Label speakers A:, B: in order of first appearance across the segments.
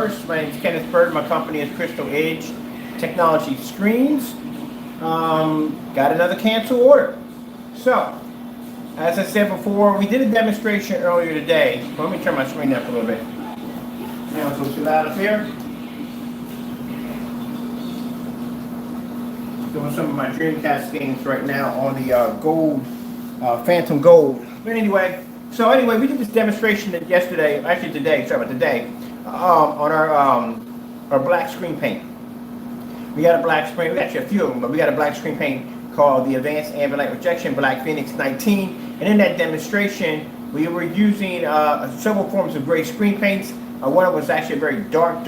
A: first. My name is Kenneth Bird. My company is Crystal Edge Technology Screens. Got another cancel order. So, as I said before, we did a demonstration earlier today. Let me turn my screen up a little bit. Now it's a little too loud up here. Doing some of my Dreamcast games right now on the gold, Phantom Gold. But anyway, we did this demonstration yesterday, actually today, on our black screen paint. We got a black screen, we got actually a few of them, but we got a black screen paint called the Advanced Ambient Light Rejection Black Phoenix 19. And in that demonstration, we were using several forms of gray screen paints. One of them was actually a very dark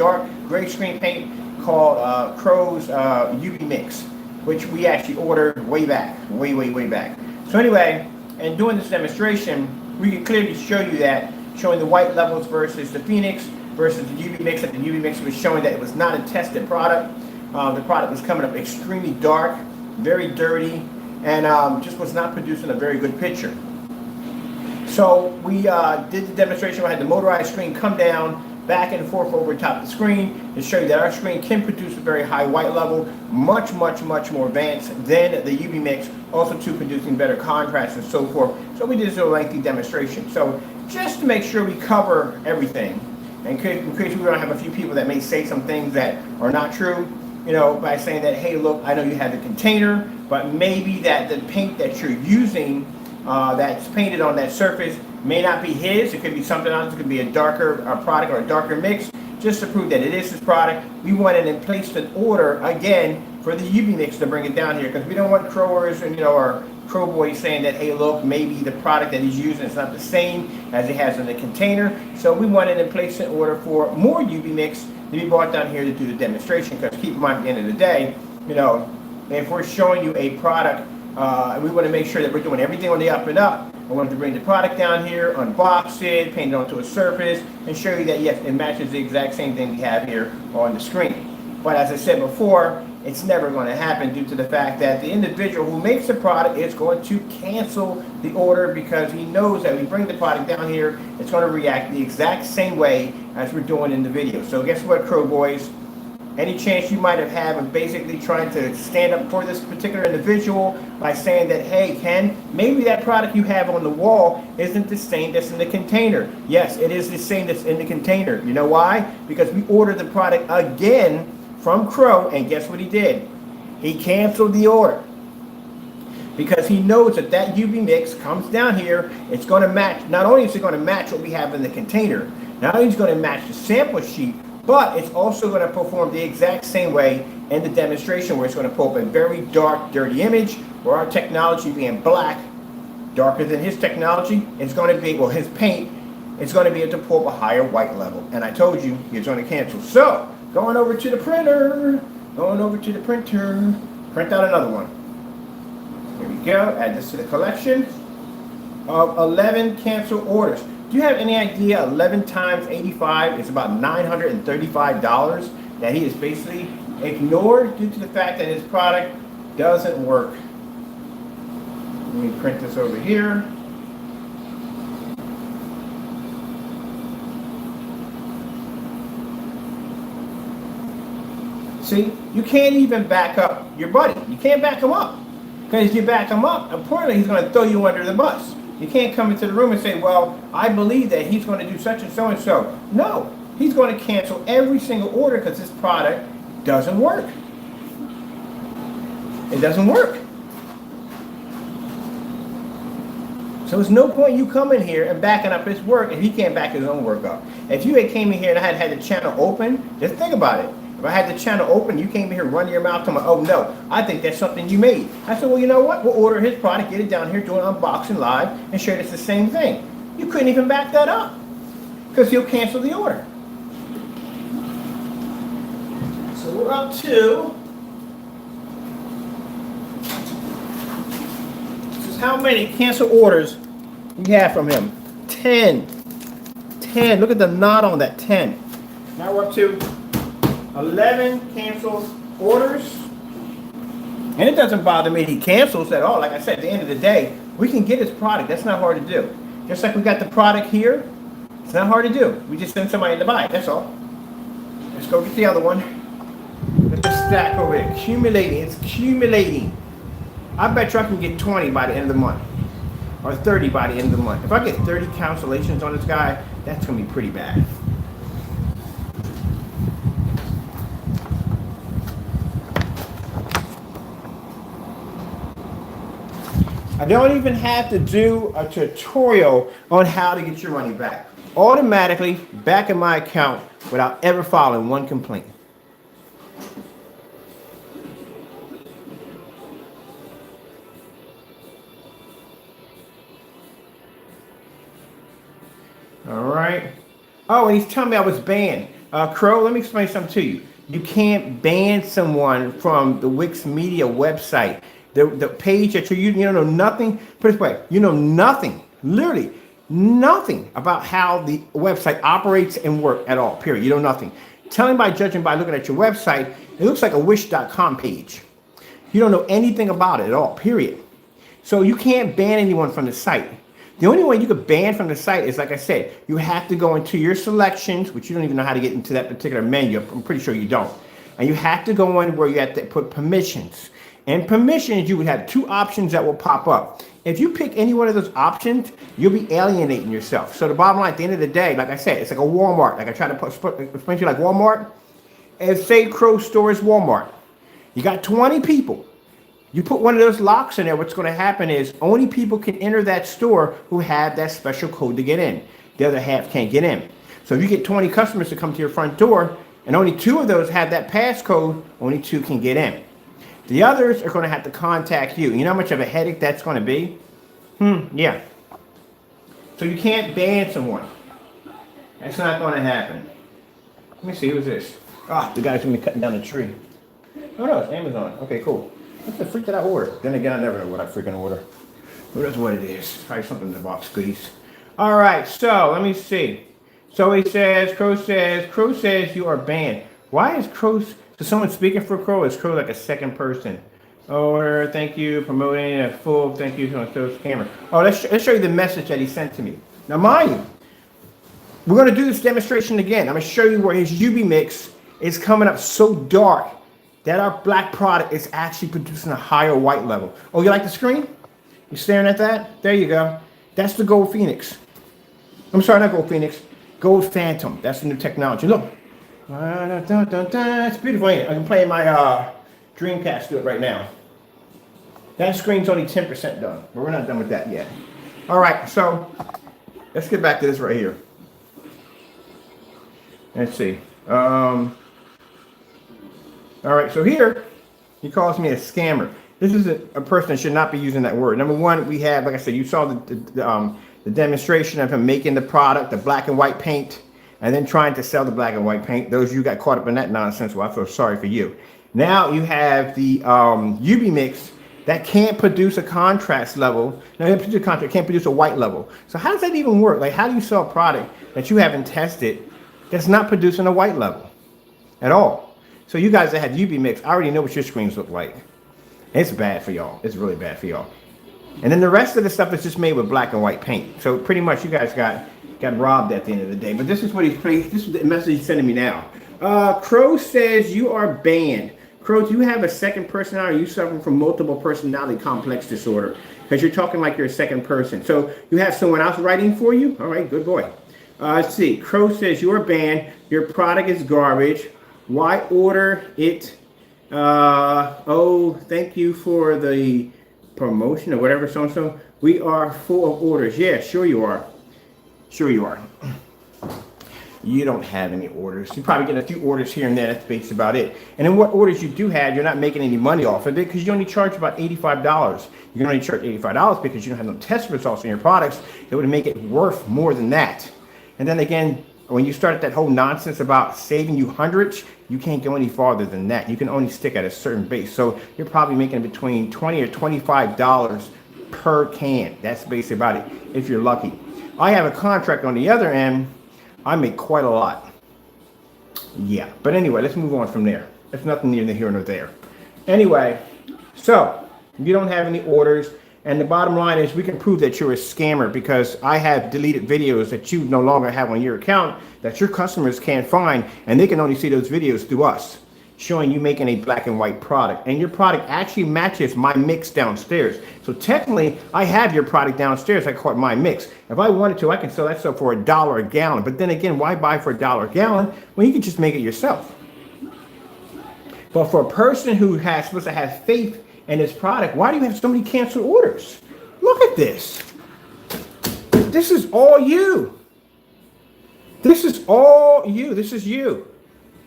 A: gray screen paint called Crows UV Mix, which we actually ordered way back. So anyway, and doing this demonstration, we can clearly show you that, showing the white levels versus the Phoenix versus the UV Mix, that the UV Mix was showing that it was not a tested product. The product was coming up extremely dark, very dirty, and just was not producing a very good picture. So we did the demonstration. I had the motorized screen come down, back and forth over top of the screen to show you that our screen can produce a very high white level, much more advanced than the UV Mix, also to producing better contrast and so forth. So we did this little lengthy demonstration. So just to make sure we cover everything, and in case we don't have a few people that may say some things that are not true, you know, by saying that, hey, look, I know you have the container, but maybe that the paint that you're using that's painted on that surface may not be his. It could be something else. It could be a darker product or a darker mix. Just to prove that it is his product, we went in and placed an order again for the UV Mix to bring it down here, because we don't want crowers and or crow boys saying that, hey, look, maybe the product that he's using is not the same as he has in the container. So we went in and placed an order for more UV Mix to be brought down here to do the demonstration. Because keep in mind, at the end of the day, if we're showing you a product, we want to make sure that we're doing everything on the up and up. I wanted to bring the product down here, unbox it, paint it onto a surface, and show you that, yes, it matches the exact same thing we have here on the screen. But as I said before, it's never going to happen due to the fact that the individual who makes the product is going to cancel the order, because he knows that we bring the product down here, it's going to react the exact same way as we're doing in the video. So guess what, Crow Boys? Any chance you might have had of basically trying to stand up for this particular individual by saying that, hey, Ken, maybe that product you have on the wall isn't the same that's in the container. Yes, it is the same that's in the container. You know why? Because we ordered the product again from Crow, and guess what he did? He canceled the order. Because he knows that that UV Mix comes down here, it's going to match. Not only is it going to match what we have in the container, not only is it going to match the sample sheet, but it's also going to perform the exact same way in the demonstration, where it's going to pull up a very dark, dirty image, where our technology being black, darker than his technology, it's going to be, well, his paint, it's going to be able to pull up a higher white level. And I told you, he's going to cancel. So, going over to the printer, print out another one. Here we go, add this to the collection of 11 cancel orders. Do you have any idea 11 times 85 is about $935 that he has basically ignored due to the fact that his product doesn't work? Let me print this over here. See, you can't even back up your buddy. You can't back him up. Because if you back him up, importantly, he's going to throw you under the bus. You can't come into the room and say, well, I believe that he's going to do such and so and so. No, he's going to cancel every single order because this product doesn't work. It doesn't work. So there's no point you coming here and backing up his work if he can't back his own work up. If you had came in here and I had the channel open, just think about it. If I had the channel open, you came in here running your mouth to me, oh no, I think that's something you made. I said, well, you know what? We'll order his product, get it down here, do an unboxing live, and share it's the same thing. You couldn't even back that up because he'll cancel the order. So we're up to, this is how many cancel orders we have from him. 10. Look at the knot on that, 10. Now we're up to 11 canceled orders. And it doesn't bother me he cancels at all. Like I said, at the end of the day, we can get his product. That's not hard to do. Just like we got the product here, it's not hard to do. We just send somebody to buy it, that's all. go get the other one. Let this stack over there. Accumulating. It's accumulating. I bet you I can get 20 by the end of the month. Or 30 by the end of the month. If I get 30 cancellations on this guy, that's going to be pretty bad. I don't even have to do a tutorial on how to get your money back. Automatically back in my account without ever filing one complaint. All right. Oh, and he's telling me I was banned. Crow, let me explain something to you. You can't ban someone from the Wix Media website. The page that you don't know nothing. Put it this way, you know nothing, literally nothing about how the website operates and works at all, period. You know nothing. Telling by judging by looking at your website, it looks like a wish.com page. You don't know anything about it at all, period. So you can't ban anyone from the site. The only way you could ban from the site is, like I said, you have to go into your selections, which you don't even know how to get into that particular menu. I'm pretty sure you don't. And you have to go in where you have to put permissions. And permissions, you would have two options that will pop up. If you pick any one of those options, you'll be alienating yourself. So the bottom line, at the end of the day, like I said, it's like a Walmart. Like I try to explain to you like Walmart. And say Crow store is Walmart. You got 20 people. You put one of those locks in there, what's going to happen is only people can enter that store who have that special code to get in. The other half can't get in. So if you get 20 customers to come to your front door, and only 2 of those have that passcode, only 2 can get in. The others are going to have to contact you. You know how much of a headache that's going to be? Yeah. So you can't ban someone. That's not going to happen. Let me see, who's this? Ah, the guy's going to be cutting down the tree. Oh no, it's Amazon. Okay, cool. What the freak did I order? Then again, I never know what I freaking order. But that's what it is. Probably something in the box goodies. All right, so let me see. So he says, Crow says you are banned. Why is Crow, so someone speaking for Crow? Is Crow like a second person? Order, thank you, promoting a full, thank you, on the camera. Oh, let's show you the message that he sent to me. Now, mind you, we're going to do this demonstration again. I'm going to show you where his UV mix is coming up so dark that our black product is actually producing a higher white level. Oh, you like the screen? You staring at that? There you go. That's the Gold Phoenix. I'm sorry, not Gold Phoenix. Gold Phantom. That's the new technology. Look. It's beautiful, ain't it? I can play my Dreamcast to it right now. That screen's only 10% done, but we're not done with that yet. All right, so let's get back to this right here. Let's see. All right, so here he calls me a scammer. This is a person that should not be using that word. Number one, we have, like I said, you saw the demonstration of him making the product, the black and white paint, and then trying to sell the black and white paint. Those of you got caught up in that nonsense, well, I feel sorry for you. Now you have the UV mix that can't produce a contrast level. Now, it can't produce a white level. So how does that even work? Like, how do you sell a product that you haven't tested that's not producing a white level at all? So you guys that have UV mix, I already know what your screens look like. It's bad for y'all. It's really bad for y'all. And then the rest of the stuff is just made with black and white paint. So pretty much you guys got robbed at the end of the day. But this is what this is the message he's sending me now. Crow says you are banned. Crow, do you have a second personality? Are you suffering from multiple personality complex disorder? Because you're talking like you're a second person. So you have someone else writing for you? All right, good boy. Let's see. Crow says you are banned. Your product is garbage. Why order it? Oh, thank you for the promotion or whatever, so-and-so. We are full of orders. Yeah, sure you are. Sure you are. You don't have any orders. You probably get a few orders here and there. That's basically about it. And then what orders you do have, you're not making any money off of it because you only charge about $85. You can only charge $85 because you don't have no test results on your products. It would make it worth more than that. And then again, when you start that whole nonsense about saving you hundreds, you can't go any farther than that. You can only stick at a certain base. So you're probably making between $20 or $25 per can. That's basically about it, if you're lucky. I have a contract on the other end. I make quite a lot. Yeah, but anyway, let's move on from there. There's nothing neither here nor there. Anyway, so you don't have any orders. And the bottom line is we can prove that you're a scammer because I have deleted videos that you no longer have on your account that your customers can't find, and they can only see those videos through us, showing you making a black and white product. And your product actually matches my mix downstairs. So technically, I have your product downstairs. I call it my mix. If I wanted to, I can sell that stuff for $1 a gallon. But then again, why buy for $1 a gallon when you can just make it yourself? But for a person who has supposed to have faith in this product, why do you have so many canceled orders? Look at this. This is all you. This is all you. This is you.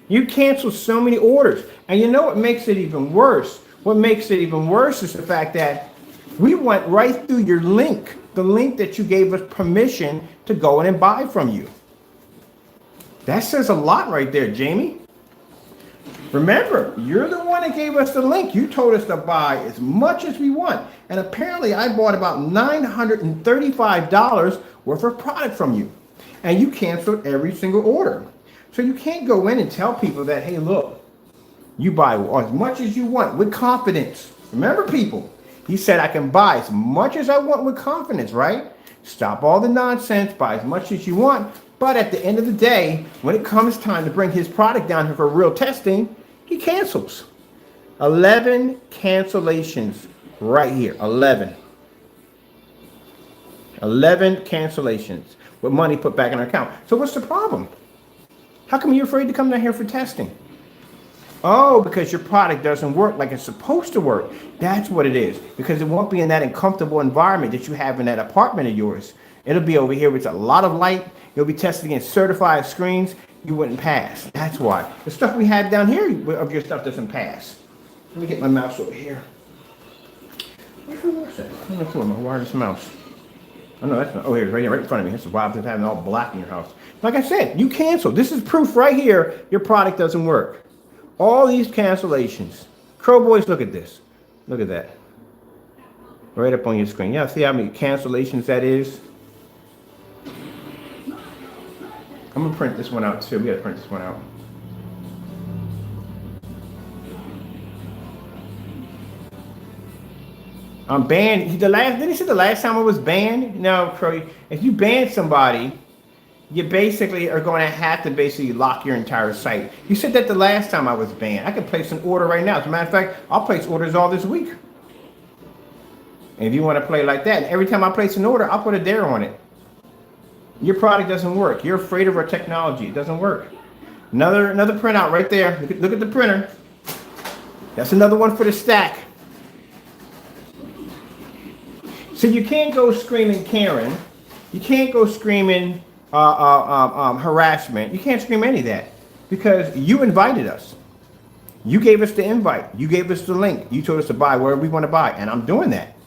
A: You cancel so many orders. And you know what makes it even worse? What makes it even worse is the fact that we went right through your link, the link that you gave us permission to go in and buy from you. That says a lot right there, Jamie. Remember, you're the one that gave us the link. You told us to buy as much as we want. And apparently I bought about $935 worth of product from you. And you canceled every single order. So you can't go in and tell people that, hey, look, you buy as much as you want with confidence. Remember, people, he said I can buy as much as I want with confidence, right? Stop all the nonsense, buy as much as you want. But at the end of the day, when it comes time to bring his product down here for real testing, he cancels. 11 cancellations right here. 11 cancellations with money put back in our account. So what's the problem? How come you're afraid to come down here for testing? Oh, because your product doesn't work like it's supposed to work. That's what it is. Because it won't be in that uncomfortable environment that you have in that apartment of yours. It'll be over here with a lot of light. You'll be testing against certified screens. You wouldn't pass. That's why. The stuff we have down here of your stuff doesn't pass. Let me get my mouse over here. Where's that? Where's my wireless mouse? Oh, no, that's not. Oh, here, right in front of me. That's the vibe of having all black in your house. Like I said, you canceled. This is proof right here your product doesn't work. All these cancellations. Crow boys, look at this. Look at that. Right up on your screen. Yeah, see how many cancellations that is? I'm going to print this one out too. We got to print this one out. I'm banned. Did he say the last time I was banned? No, Crow. If you ban somebody, you basically are going to have to basically lock your entire site. You said that the last time I was banned. I can place an order right now. As a matter of fact, I'll place orders all this week. And if you want to play like that, every time I place an order, I'll put a dare on it. Your product doesn't work. You're afraid of our technology. It doesn't work. Another printout right there. Look at the printer. That's another one for the stack. So you can't go screaming Karen. You can't go screaming harassment. You can't scream any of that because you invited us. You gave us the invite. You gave us the link. You told us to buy wherever we want to buy, and I'm doing that.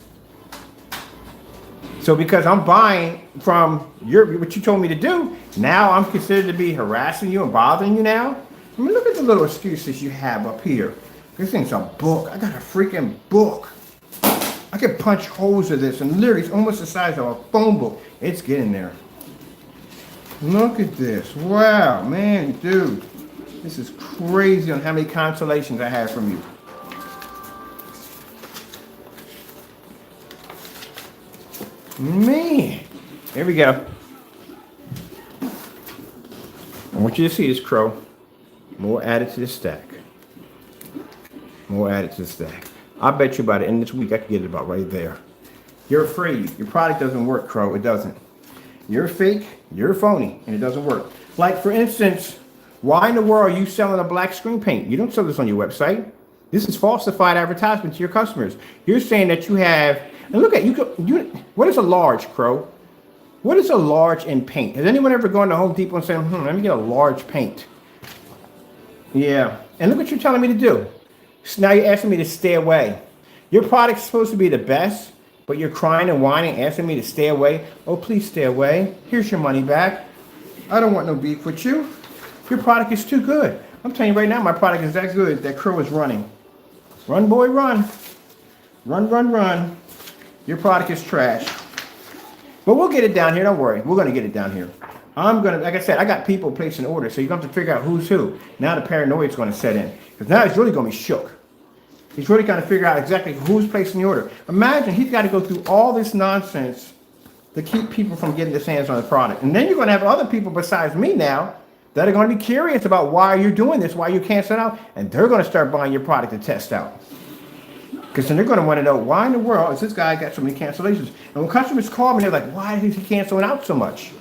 A: So because I'm buying from what you told me to do, now I'm considered to be harassing you and bothering you now? I mean, look at the little excuses you have up here. This thing's a book. I got a freaking book. I can punch holes in this, and literally it's almost the size of a phone book. It's getting there. Look at this. Wow, man, dude. This is crazy on how many consolations I have from you. Man, there we go. I want you to see this, Crow. More added to the stack. More added to the stack. I bet you by the end of this week, I can get it about right there. You're afraid. Your product doesn't work, Crow. It doesn't. You're fake. You're phony, and it doesn't work. Like, for instance, why in the world are you selling a black screen paint? You don't sell this on your website. This is falsified advertisement to your customers. You're saying that you have... And look at what is a large, Crow? What is a large in paint? Has anyone ever gone to Home Depot and said, let me get a large paint? Yeah. And look what you're telling me to do. So now you're asking me to stay away. Your product's supposed to be the best, but you're crying and whining, asking me to stay away. Oh, please stay away. Here's your money back. I don't want no beef with you. Your product is too good. I'm telling you right now, my product is that good that Crow is running. Run, boy, run. Run, run, run. Your product is trash. But we'll get it down here. Don't worry. We're going to get it down here. Like I said, I got people placing orders, so you're going to have to figure out who's who. Now the paranoia is going to set in. Because now it's really going to be shook. He's really got to figure out exactly who's placing the order. Imagine he's got to go through all this nonsense to keep people from getting their hands on the product. And then you're going to have other people besides me now that are going to be curious about why you're doing this, why you cancel out, and they're going to start buying your product to test out. Because then they're going to want to know, why in the world is this guy got so many cancellations? And when customers call me, they're like, why is he canceling out so much?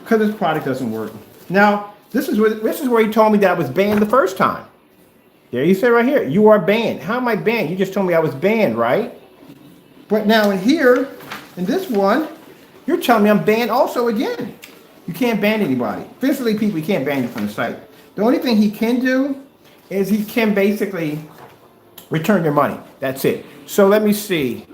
A: Because his product doesn't work. Now, this is where he told me that I was banned the first time. There you say right here, you are banned. How am I banned? You just told me I was banned, right? But now in here, in this one, you're telling me I'm banned also again. You can't ban anybody. Physically, people, you can't ban you from the site. The only thing he can do is he can basically return your money. That's it. So let me see.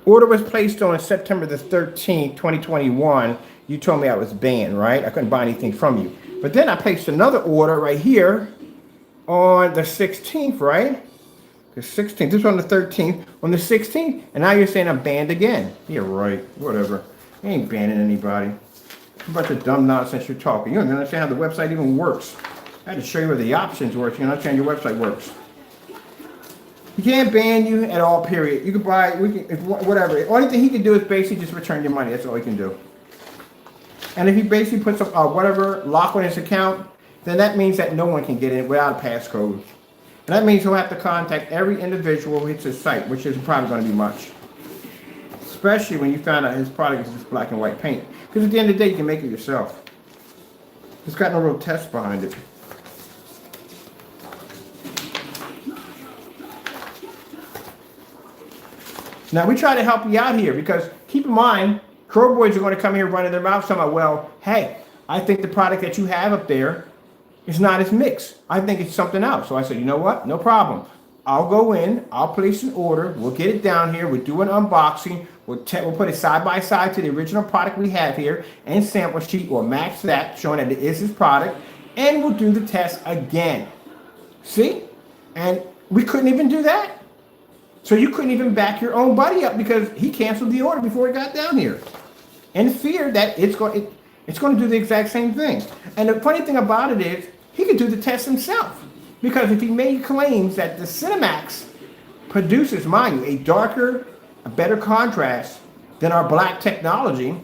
A: Order was placed on September the 13th, 2021. You told me I was banned, right? I couldn't buy anything from you. But then I placed another order right here on the 16th, right? The 16th. This was on the 13th. On the 16th. And now you're saying I'm banned again. Yeah, right. Whatever. I ain't banning anybody. A bunch of dumb nonsense you're talking. You don't understand how the website even works. I had to show you where the options work. You don't understand your website works. He can't ban you at all, period. You can buy, whatever. The only thing he can do is basically just return your money. That's all he can do. And if he basically puts a whatever lock on his account, then that means that no one can get in without a passcode. And that means he'll have to contact every individual who hits his site, which is probably going to be much. Especially when you found out his product is just black and white paint. Because at the end of the day, you can make it yourself. It's got no real test behind it. Now, we try to help you out here because keep in mind, Crow boys are going to come here running their mouths talking about, well, hey, I think the product that you have up there is not as mixed. I think it's something else. So I said, you know what? No problem. I'll go in. I'll place an order. We'll get it down here. We'll do an unboxing. We'll put it side by side to the original product we have here and sample sheet. We'll match that, showing that it is his product. And we'll do the test again. See? And we couldn't even do that. So you couldn't even back your own buddy up because he canceled the order before it got down here. In fear that it's going to do the exact same thing. And the funny thing about it is, he could do the test himself. Because if he made claims that the Cinemax produces, mind you, a darker, a better contrast than our black technology,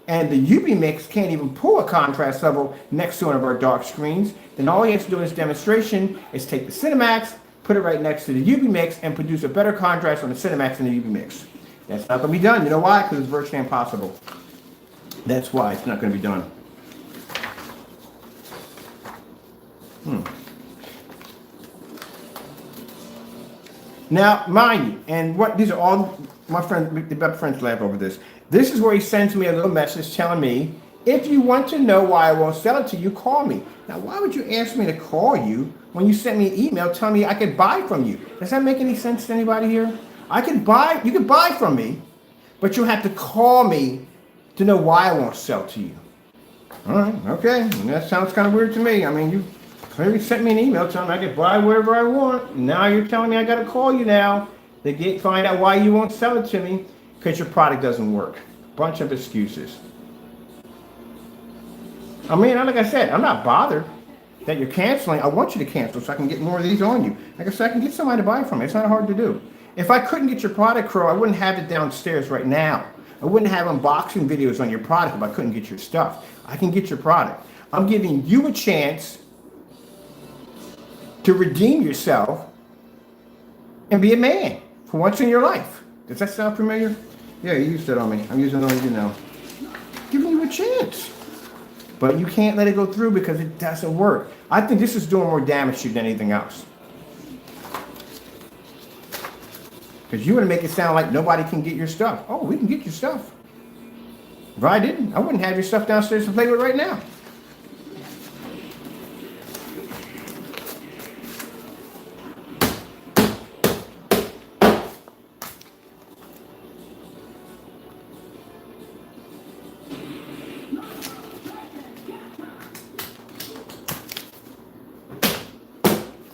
A: and the UV mix can't even pull a contrast level next to one of our dark screens, then all he has to do in his demonstration is take the Cinemax, put it right next to the UV mix, and produce a better contrast on the Cinemax than the UV mix. That's not going to be done. You know why? Because it's virtually impossible. That's why it's not going to be done. Now, mind you, and what these are all my friends, the best friends laugh over this. This is where he sends me a little message telling me, if you want to know why I won't sell it to you, call me. Now, why would you ask me to call you when you sent me an email telling me I could buy from you? Does that make any sense to anybody here? You could buy from me, but you'll have to call me to know why I won't sell to you. All right, okay. That sounds kind of weird to me. I mean, you clearly sent me an email telling me I could buy whatever I want. Now you're telling me I got to call you now to find out why you won't sell it to me because your product doesn't work. Bunch of excuses. I mean, like I said, I'm not bothered that you're canceling. I want you to cancel so I can get more of these on you. Like I said, I can get somebody to buy from it. It's not hard to do. If I couldn't get your product, Crow, I wouldn't have it downstairs right now. I wouldn't have unboxing videos on your product if I couldn't get your stuff. I can get your product. I'm giving you a chance to redeem yourself and be a man for once in your life. Does that sound familiar? Yeah, you used it on me. I'm using it on you now. Giving you a chance. But you can't let it go through because it doesn't work. I think this is doing more damage to you than anything else. Because you want to make it sound like nobody can get your stuff. Oh, we can get your stuff. If I didn't, I wouldn't have your stuff downstairs to play with right now.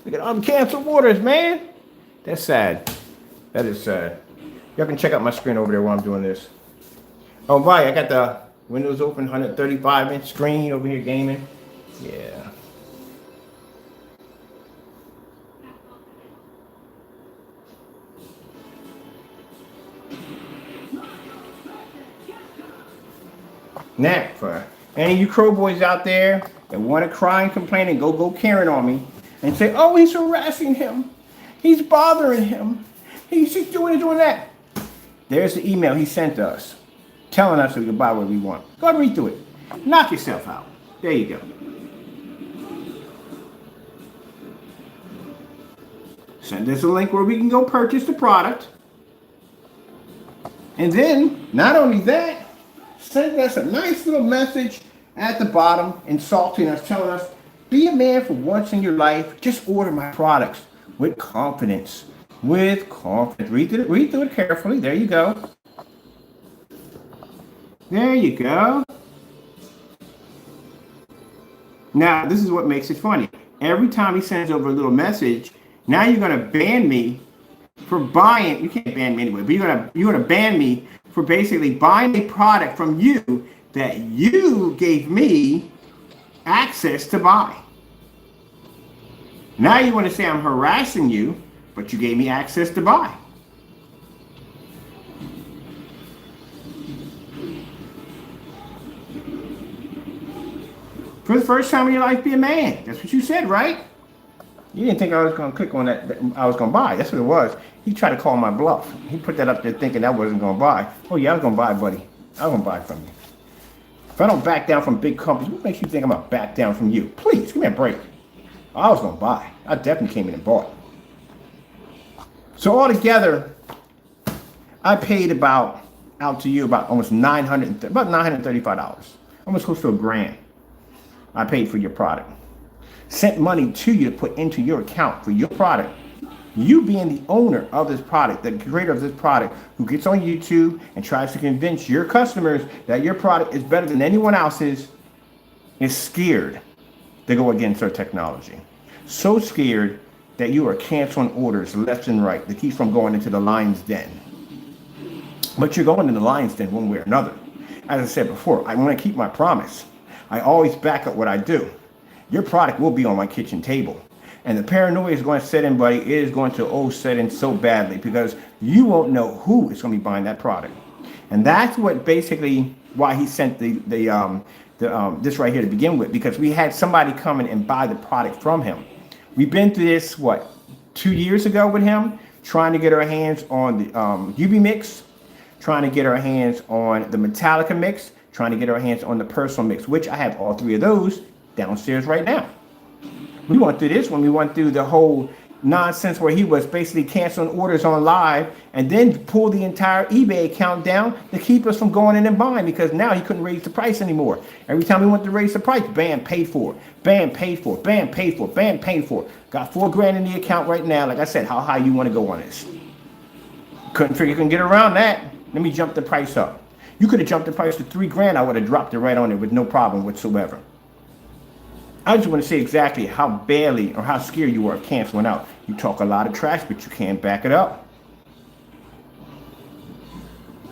A: Look at all the canceled orders, man. That's sad. That is sad. Y'all can check out my screen over there while I'm doing this. Oh, right, I got the Windows Open 135-inch screen over here gaming. Yeah. Now, for any of you Crow boys out there that want to cry and complain and go Karen on me and say, oh, he's harassing him. He's bothering him. He's just doing that. There's the email he sent us telling us we can buy what we want. Go ahead and read through it. Knock yourself out. There you go. Send us a link where we can go purchase the product. And then, not only that, send us a nice little message at the bottom, insulting us, telling us, be a man for once in your life. Just order my products with confidence. With confidence. Read through it carefully. There you go. There you go. Now, this is what makes it funny. Every time he sends over a little message, now you're going to ban me for buying. You can't ban me anyway, but you're going to ban me for basically buying a product from you that you gave me access to buy. Now you want to say I'm harassing you, but you gave me access to buy. For the first time in your life, be a man. That's what you said, right? You didn't think I was going to click on that I was going to buy. That's what it was. He tried to call my bluff. He put that up there thinking I wasn't going to buy. Oh, yeah, I was going to buy, buddy. I was going to buy from you. If I don't back down from big companies, what makes you think I'm going to back down from you? Please, give me a break. I was going to buy. I definitely came in and bought. So altogether, I paid about almost $935. Almost close to $1,000. I paid for your product. Sent money to you to put into your account for your product. You being the owner of this product, the creator of this product, who gets on YouTube and tries to convince your customers that your product is better than anyone else's, is scared to go against our technology. So scared that you are canceling orders left and right that keeps from going into the lion's den. But you're going in the lion's den one way or another. As I said before, I want to keep my promise. I always back up what I do. Your product will be on my kitchen table. And the paranoia is going to set in, buddy. It is going to set in so badly because you won't know who is going to be buying that product. And that's what basically why he sent this right here to begin with, because we had somebody come in and buy the product from him. We've been through this, 2 years ago with him, trying to get our hands on the UV mix, trying to get our hands on the Metallica mix, trying to get our hands on the personal mix, which I have all three of those downstairs right now. We went through this when we went through the whole nonsense where he was basically canceling orders on live and then pulled the entire eBay account down to keep us from going in and buying because now he couldn't raise the price anymore. Every time we went to raise the price, bam, paid for. Bam, paid for. Bam, paid for. Bam, paid for. Got $4,000 in the account right now. Like I said, how high you want to go on this? Couldn't figure you can get around that. Let me jump the price up. You could have jumped the price to $3,000. I would have dropped it right on it with no problem whatsoever. I just want to say exactly how badly or how scared you are of canceling out. You talk a lot of trash, but you can't back it up.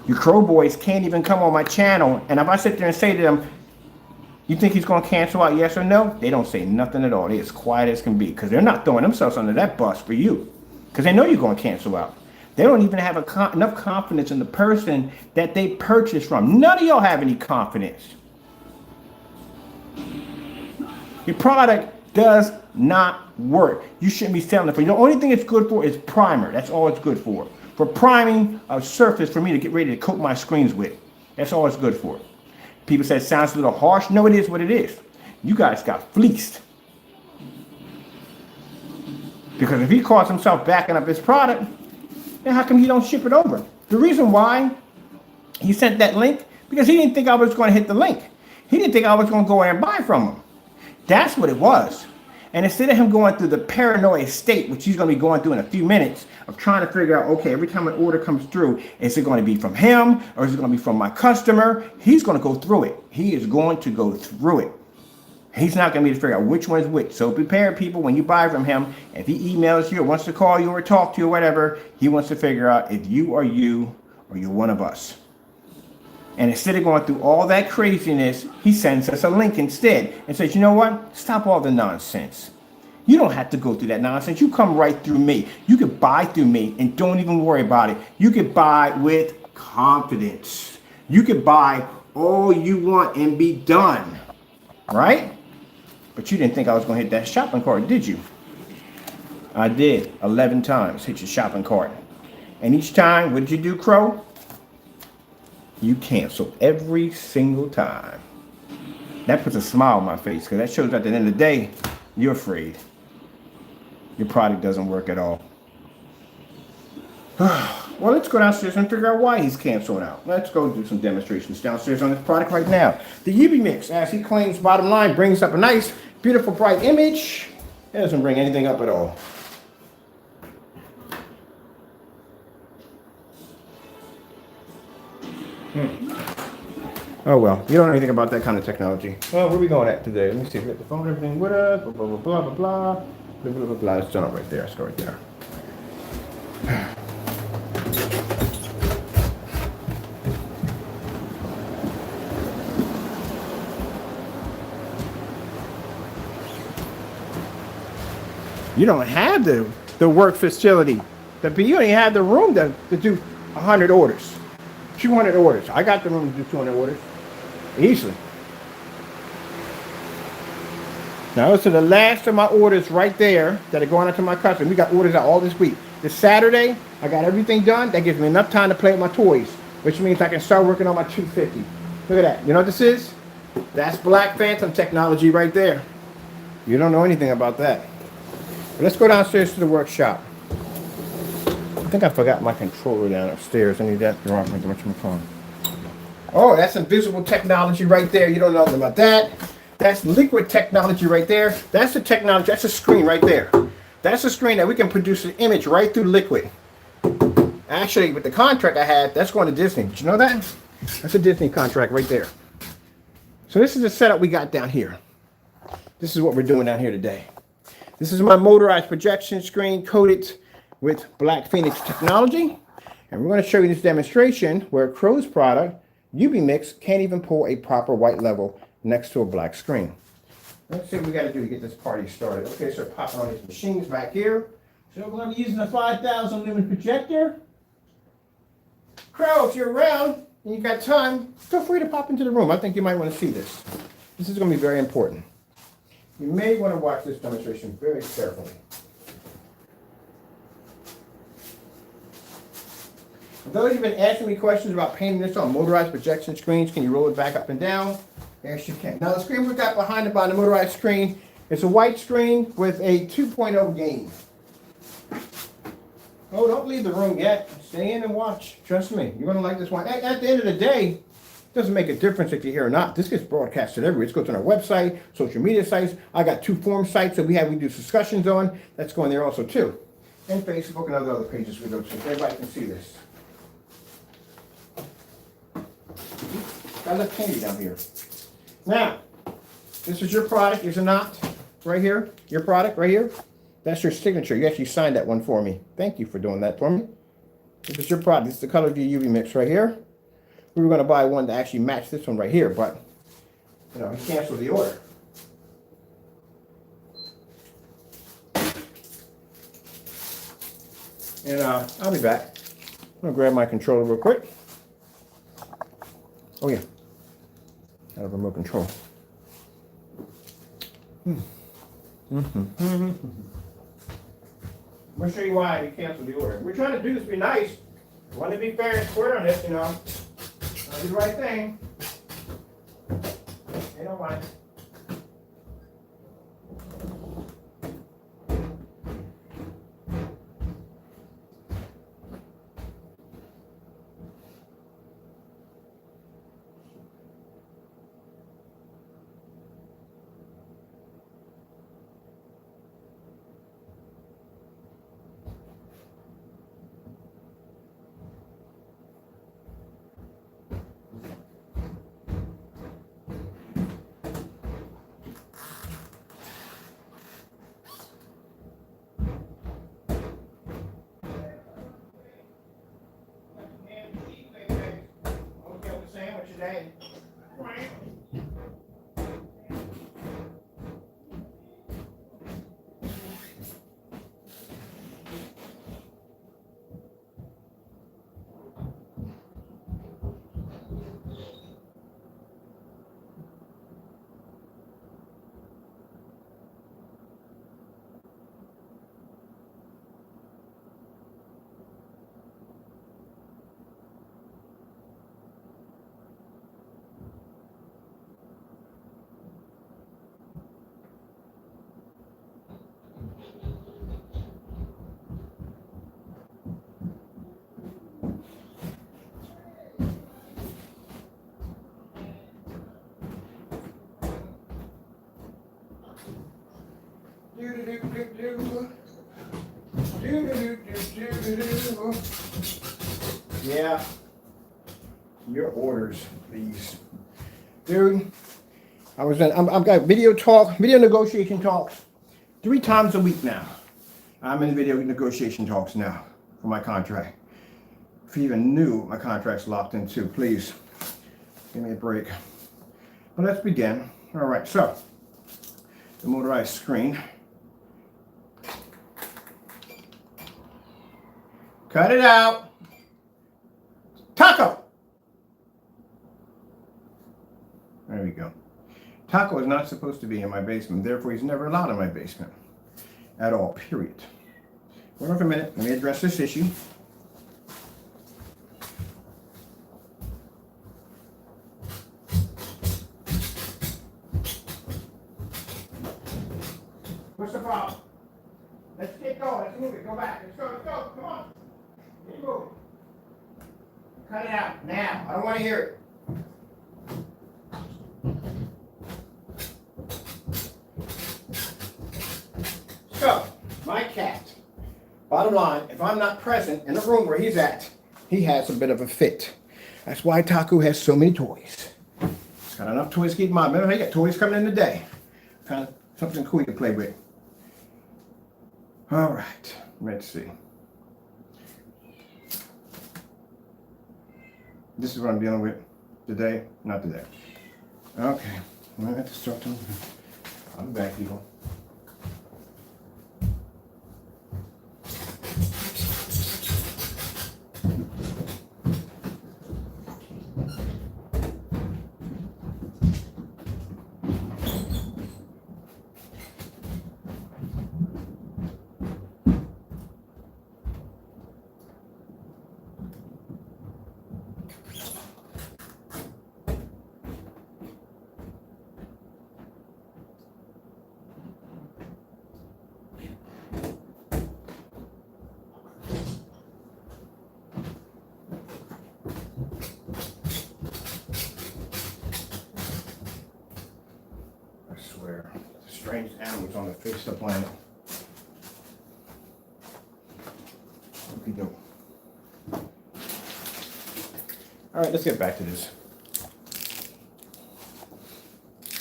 A: You Crow boys can't even come on my channel, and if I sit there and say to them, you think he's going to cancel out, yes or no? They don't say nothing at all. They're as quiet as can be because they're not throwing themselves under that bus for you because they know you're going to cancel out. They don't even have enough confidence in the person that they purchased from. None of y'all have any confidence. Your product does not work. You shouldn't be selling it for. The only thing it's good for is primer. That's all it's good for. For priming a surface for me to get ready to coat my screens with. That's all it's good for. People say it sounds a little harsh. No, it is what it is. You guys got fleeced. Because if he calls himself backing up his product, then how come he don't ship it over? The reason why he sent that link, because he didn't think I was going to hit the link. He didn't think I was going to go in and buy from him. That's what it was. And instead of him going through the paranoia state, which he's going to be going through in a few minutes, of trying to figure out, okay, every time an order comes through, is it going to be from him or is it going to be from my customer? He's going to go through it. He is going to go through it. He's not going to be able to figure out which one's which. So prepare, people, when you buy from him. If he emails you or wants to call you or talk to you or whatever, he wants to figure out if you or you're one of us. And instead of going through all that craziness, he sends us a link instead and says, you know what? Stop all the nonsense. You don't have to go through that nonsense. You come right through me. You can buy through me and don't even worry about it. You can buy with confidence. You can buy all you want and be done, right? But you didn't think I was going to hit that shopping cart, did you? I did 11 times hit your shopping cart. And each time, what did you do, Crow? You cancel every single time. That puts a smile on my face because that shows at the end of the day, you're afraid. Your product doesn't work at all. Well, let's go downstairs and figure out why he's canceling out. Let's go do some demonstrations downstairs on this product right now. The UV Mix, as he claims, bottom line, brings up a nice, beautiful, bright image. It doesn't bring anything up at all. Oh well, you don't know anything about that kind of technology. Well, where are we going at today? Let me see. We got the phone, everything with us. Blah blah blah blah blah blah blah blah blah blah. Let's turn it right there. Let's go right there. You don't have the work facility. You don't even have the room to do 100 orders, 200 orders. I got the room to do 200 orders easily. Now, those are the last of my orders right there that are going out to my customer. We got orders out all this week. This Saturday, I got everything done. That gives me enough time to play with my toys, which means I can start working on my 250. Look at that. You know what this is? That's Black Phantom technology right there. You don't know anything about that. But let's go downstairs to the workshop. I think I forgot my controller down upstairs. I need that to run my phone. Oh, that's invisible technology right there. You don't know nothing about that. That's liquid technology right there. That's the technology. That's a screen right there. That's a screen that we can produce an image right through liquid. Actually, with the contract I had, that's going to Disney. Did you know that? That's a Disney contract right there. So this is the setup we got down here. This is what we're doing down here today. This is my motorized projection screen coated with Black Phoenix technology. And we're going to show you this demonstration where Crow's product, UV Mix, can't even pull a proper white level next to a black screen. Let's see what we got to do to get this party started. Okay, so popping on these machines back here. So we're going to be using a 5,000 lumen projector. Crow, if you're around and you got time, feel free to pop into the room. I think you might want to see this. This is going to be very important. You may want to watch this demonstration very carefully. For those who've been asking me questions about painting this on motorized projection screens, can you roll it back up and down? Yes, you can. Now, the screen we've got behind it by the motorized screen is a white screen with a 2.0 gain. Oh, don't leave the room yet. Stay in and watch. Trust me, you're going to like this one. At the end of the day, it doesn't make a difference if you're here or not. This gets broadcasted everywhere. It goes on our website, social media sites. I got 2 forum sites that we do discussions on. That's going there also, too. And Facebook and other pages we go to. So everybody can see this. I left candy down here. Now, this is your product, is it not? Right here, your product right here. That's your signature. You actually signed that one for me. Thank you for doing that for me. This is your product. This is the color of your UV Mix right here. We were going to buy one to actually match this one right here, but you know, he canceled the order. And I'll be back. I'm going to grab my controller real quick. Oh yeah, out of remote control. I'm going to show you why we canceled the order. We're trying to do this to be nice. We want to be fair and square on this, you know. I'll do the right thing. They don't mind. Today. Yeah. Your orders, please. Dude, I've got video negotiation talks 3 times a week now. I'm in video negotiation talks now for my contract. If you even knew my contract's locked in too, please give me a break. But let's begin. All right, so the motorized screen. Cut it out. Taco. There we go. Taco is not supposed to be in my basement, therefore he's never allowed in my basement. At all, period. Hold on for a minute, let me address this issue. What's the problem? Let's get going, let's move it, go back, let's go, come on. Keep moving. Cut it out, now, I don't want to hear it. So, my cat, bottom line, if I'm not present in the room where he's at, he has a bit of a fit. That's why Taku has so many toys. He's got enough toys to keep him on. Remember, he got toys coming in today. Kind of something cool to play with. All right, let's see. This is what I'm dealing with today, not today. Okay, I'm gonna have to start talking. I'll be back, people. The strangest animals on the face of the planet. Okay, go. All right, let's get back to this.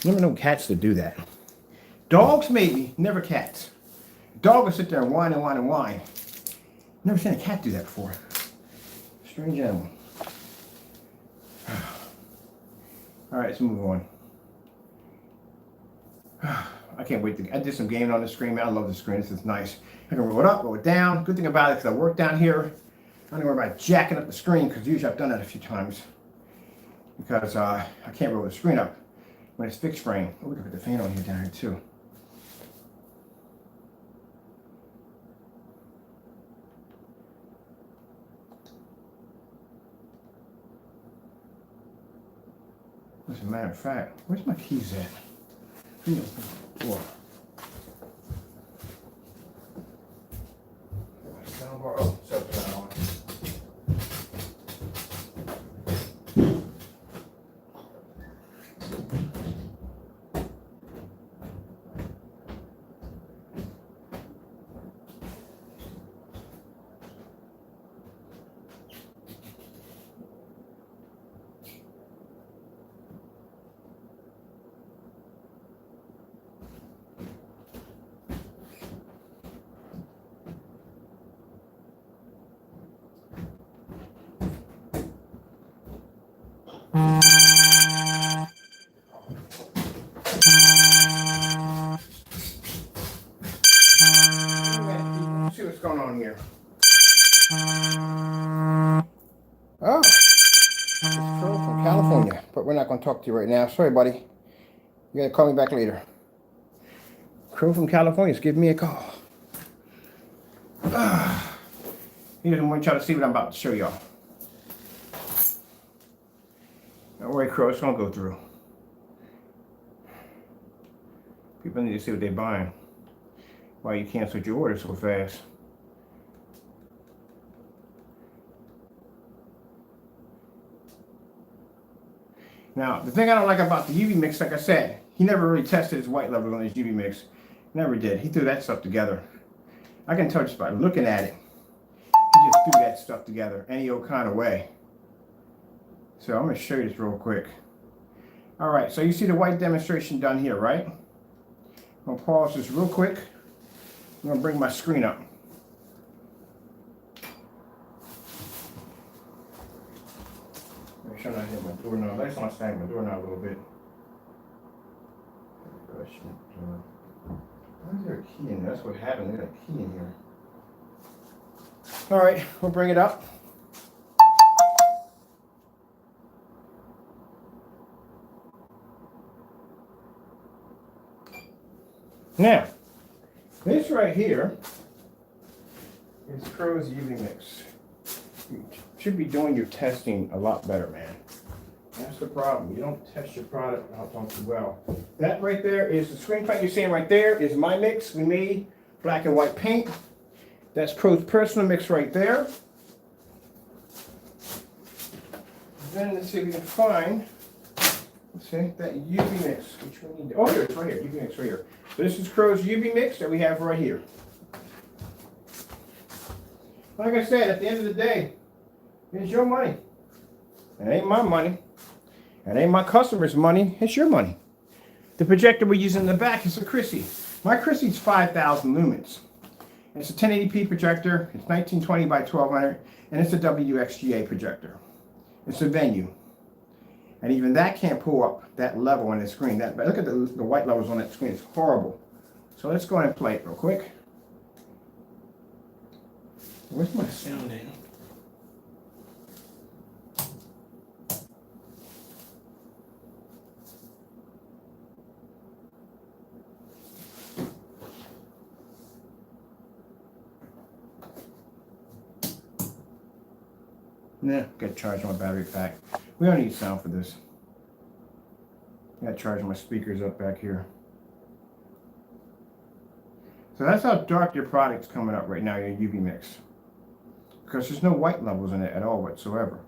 A: Never known cats to do that. Dogs maybe, never cats. Dog will sit there and whine and whine and whine. Never seen a cat do that before. Strange animal. All right, let's move on. I can't wait I did some gaming on the screen, man. I love the screen. This is nice. I can roll it up, roll it down. Good thing about it is I work down here. I don't worry about jacking up the screen because usually I've done that a few times. Because I can't roll the screen up when it's fixed frame. Oh, we can put the fan on here down here too. As a matter of fact, where's my keys at? Floor. Oh, so on. See what's going on here. Oh, it's Crow from California, but we're not going to talk to you right now. Sorry, buddy. You got to call me back later. Crow from California is giving me a call. He doesn't want y'all to see what I'm about to show y'all. Don't worry, Crow, it's going to go through. People need to see what they're buying. Why you canceled your order so fast. Now, the thing I don't like about the UV mix, like I said, he never really tested his white level on his UV mix. Never did. He threw that stuff together. I can tell just by looking at it. He just threw that stuff together any old kind of way. So I'm going to show you this real quick. All right, so you see the white demonstration done here, right? I'm going to pause this real quick. I'm going to bring my screen up. Make sure I hit my doorknob. That's not stacking my doorknob a little bit. Why is there a key in there? That's what happened. There's a key in here. All right, we'll bring it up. Now, this right here is Crows UV Mix. You should be doing your testing a lot better, man. That's the problem. You don't test your product out too well. That right there is the screen paint you're seeing right there is my mix. We made black and white paint. That's Crow's personal mix right there. Then let's see if we can find, let's see, that UV mix, which we need. Oh, here it's right here. UV mix right here. So this is Crow's UV mix that we have right here. Like I said, at the end of the day, it's your money. It ain't my money. It ain't my customer's money. It's your money. The projector we're using in the back is a Chrissy. My Chrissy's 5,000 lumens. It's a 1080p projector. It's 1920 by 1200, and it's a WXGA projector. It's a venue. And even that can't pull up that level on the screen. Look at the white levels on that screen. It's horrible. So let's go ahead and play it real quick. Where's my sound in? Nah, got to charge my battery pack. We don't need sound for this. Got to charge my speakers up back here. So that's how dark your product's coming up right now, your UV mix. Because there's no white levels in it at all whatsoever.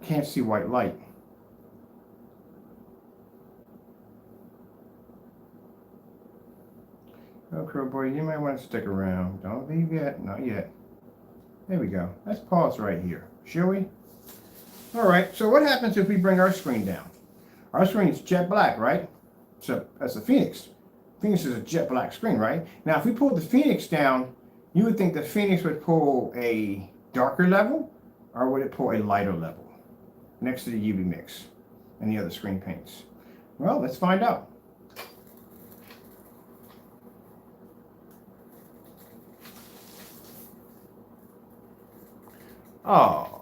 A: Can't see white light. Oh, Crow Boy, you might want to stick around. Don't leave yet. Not yet. There we go. Let's pause right here, shall we? All right, so what happens if we bring our screen down? Our screen is jet black, right? So that's a Phoenix. Phoenix is a jet black screen, right? Now, if we pull the Phoenix down, you would think the Phoenix would pull a darker level, or would it pull a lighter level next to the UV mix and the other screen paints? Well, let's find out. Oh.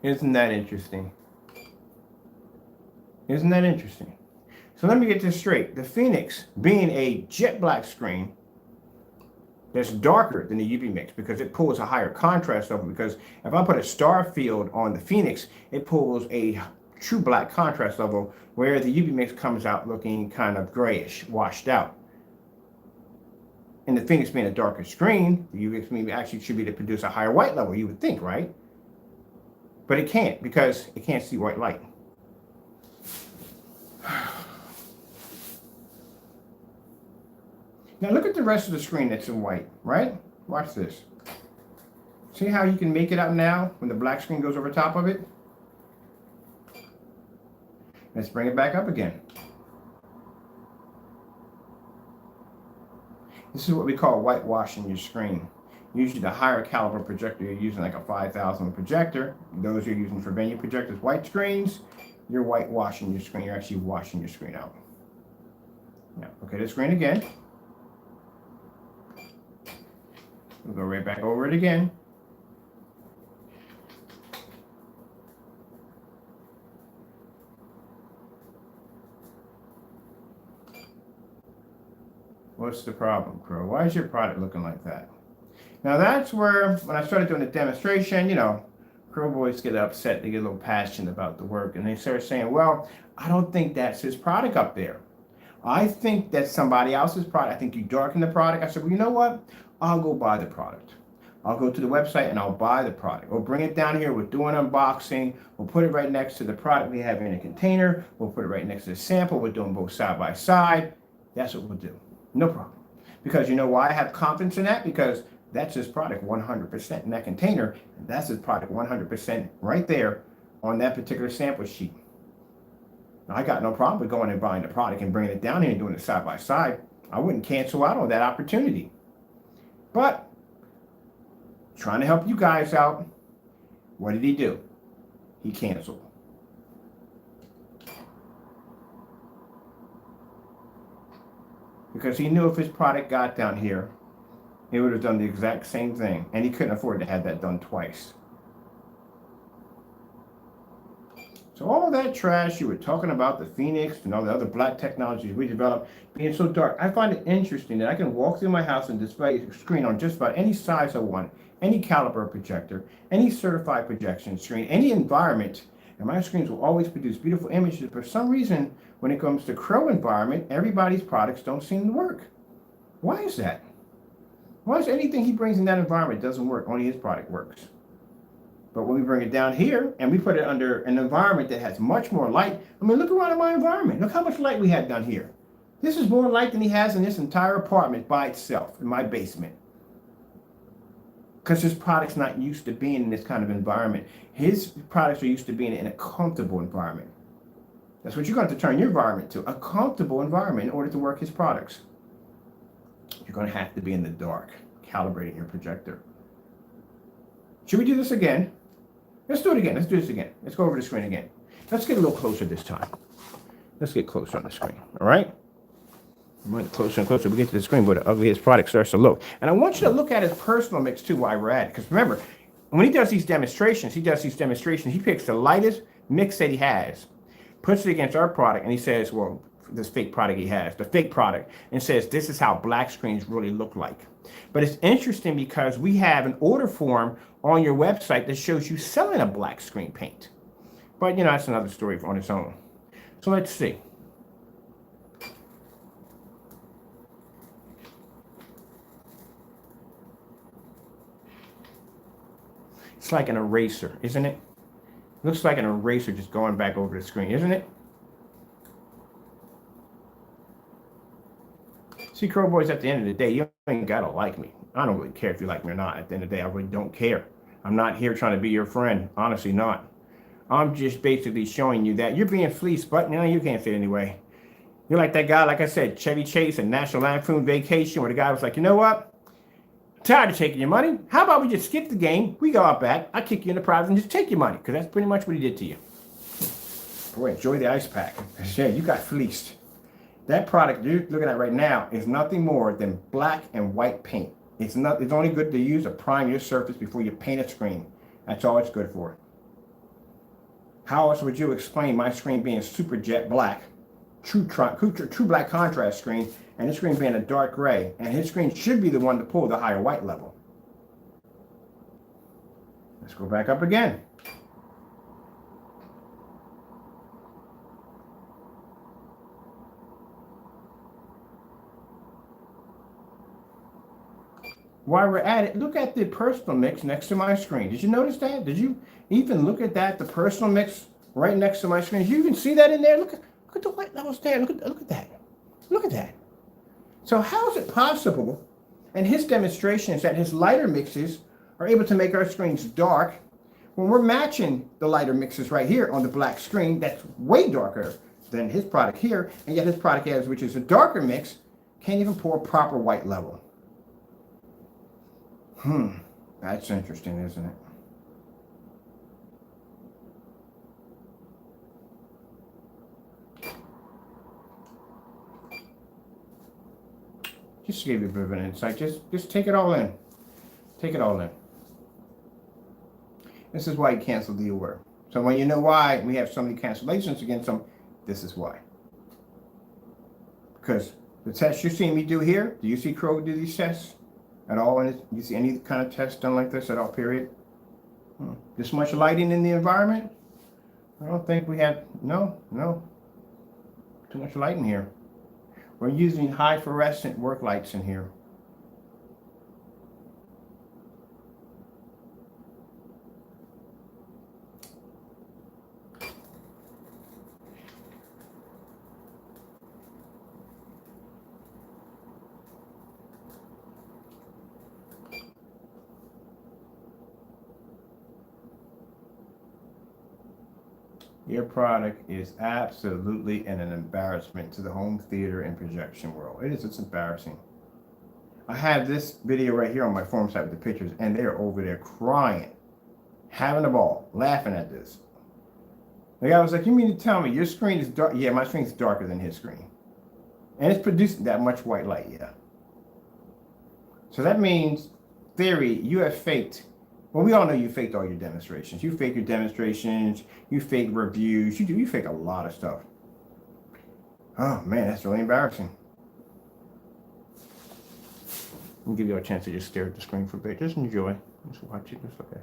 A: Isn't that interesting? Isn't that interesting? So let me get this straight. The Phoenix, being a jet black screen, that's darker than the UV mix because it pulls a higher contrast level. Because if I put a star field on the Phoenix, it pulls a true black contrast level, where the UV mix comes out looking kind of grayish, washed out. And the Phoenix being a darker screen, the UV mix actually should be to produce a higher white level, you would think, right? But it can't because it can't see white light. Now look at the rest of the screen that's in white, right? Watch this. See how you can make it out now when the black screen goes over top of it? Let's bring it back up again. This is what we call whitewashing your screen. Usually the higher caliber projector, you're using like a 5,000 projector. Those you're using for venue projectors, white screens, you're whitewashing your screen. You're actually washing your screen out. Now, okay, the screen again. We'll go right back over it again. What's the problem, Crow? Why is your product looking like that? Now that's where, when I started doing the demonstration, you know, Crow boys get upset, they get a little passionate about the work, and they start saying, well, I don't think that's his product up there. I think that's somebody else's product. I think you darken the product. I said, well, you know what? I'll go buy the product. I'll go to the website and I'll buy the product. We'll bring it down here. We'll do an unboxing. We'll put it right next to the product we have in a container. We'll put it right next to the sample. We're doing both side by side. That's what we'll do. No problem. Because you know why I have confidence in that? Because that's his product 100% in that container. And that's his product 100% right there on that particular sample sheet. Now, I got no problem with going and buying the product and bringing it down here and doing it side by side. I wouldn't cancel out on that opportunity. But trying to help you guys out, what did he do? He canceled. Because he knew if his product got down here, he would have done the exact same thing. And he couldn't afford to have that done twice. So all that trash you were talking about, the Phoenix and all the other black technologies we developed being so dark, I find it interesting that I can walk through my house and display a screen on just about any size I want, any caliber projector, any certified projection screen, any environment, and my screens will always produce beautiful images. But for some reason, when it comes to Crow environment, everybody's products don't seem to work. Why is that? Why is anything he brings in that environment doesn't work? Only his product works. But when we bring it down here and we put it under an environment that has much more light, I mean, look around at my environment. Look how much light we have down here. This is more light than he has in this entire apartment by itself in my basement. Because his product's not used to being in this kind of environment. His products are used to being in a comfortable environment. That's what you're going to have to turn your environment to, a comfortable environment in order to work his products. You're going to have to be in the dark, calibrating your projector. Should we do this again? Let's do it again. Let's do this again. Let's go over the screen again. Let's get a little closer this time. Let's get closer on the screen, all right? We're getting closer and closer. We get to the screen where the ugliest product starts to look. And I want you to look at his personal mix, too, while we're at it. Because remember, when he does these demonstrations, he picks the lightest mix that he has, puts it against our product, and he says, well, this fake product he has, the fake product, and says, this is how black screens really look like. But it's interesting because we have an order form on your website that shows you selling a black screen paint. But, you know, that's another story on its own. So let's see. It's like an eraser, isn't it? Looks like an eraser just going back over the screen, isn't it? See, Crow Boys, at the end of the day, you ain't gotta like me. I don't really care if you like me or not. At the end of the day, I really don't care. I'm not here trying to be your friend. Honestly, not. I'm just basically showing you that you're being fleeced, but you know, you can't say it anyway. You're like that guy, like I said, Chevy Chase and National Lampoon Vacation, where the guy was like, you know what? I'm tired of taking your money. How about we just skip the game? We go out back. I kick you in the prize and just take your money, because that's pretty much what he did to you. Boy, enjoy the ice pack. Yeah, you got fleeced. That product you're looking at right now is nothing more than black and white paint. It's only good to use to prime your surface before you paint a screen. That's all it's good for. How else would you explain my screen being super jet black, true black contrast screen, and his screen being a dark gray, and his screen should be the one to pull the higher white level? Let's go back up again. While we're at it, look at the personal mix next to my screen. Did you notice that? Did you even look at that? The personal mix right next to my screen. Did you even see that in there? Look at the white levels there. Look at that. Look at that. So how is it possible in his demonstrations that his lighter mixes are able to make our screens dark when we're matching the lighter mixes right here on the black screen that's way darker than his product here, and yet his product has, which is a darker mix, can't even pour a proper white level. That's interesting, isn't it? Just to give you a bit of an insight. Just take it all in. Take it all in. This is why he canceled the order. So when you know why we have so many cancellations against him, this is why. Because the tests you're seeing me do here, do you see Crow do these tests at all? Do you see any kind of test done like this at all, period? This much lighting in the environment? I don't think we have, no. Too much light in here. We're using high fluorescent work lights in here. Your product is absolutely an embarrassment to the home theater and projection world. It's embarrassing. I have this video right here on my forum site with the pictures, and they're over there crying, having a ball, laughing at this. The guy was like, you mean to tell me your screen is dark? Yeah, my screen is darker than his screen. And it's producing that much white light, yeah. So that means, theory, you have faked. Well, we all know you faked all your demonstrations. You fake your demonstrations, you fake reviews, you fake a lot of stuff. Oh man, that's really embarrassing. I'll give you a chance to just stare at the screen for a bit. Just enjoy. Just watch it, just look at it.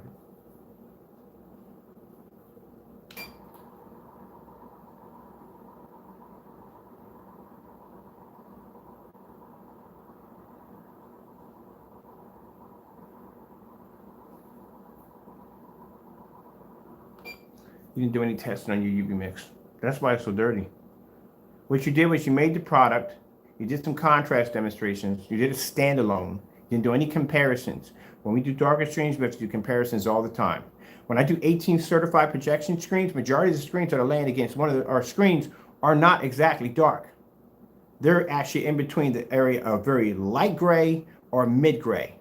A: You didn't do any testing on your UV mix. That's why it's so dirty. What you did was you made the product, you did some contrast demonstrations, you did a standalone, you didn't do any comparisons. When we do darker screens, we have to do comparisons all the time. When I do 18 certified projection screens, majority of the screens that are laying against our screens are not exactly dark. They're actually in between the area of very light gray or mid gray.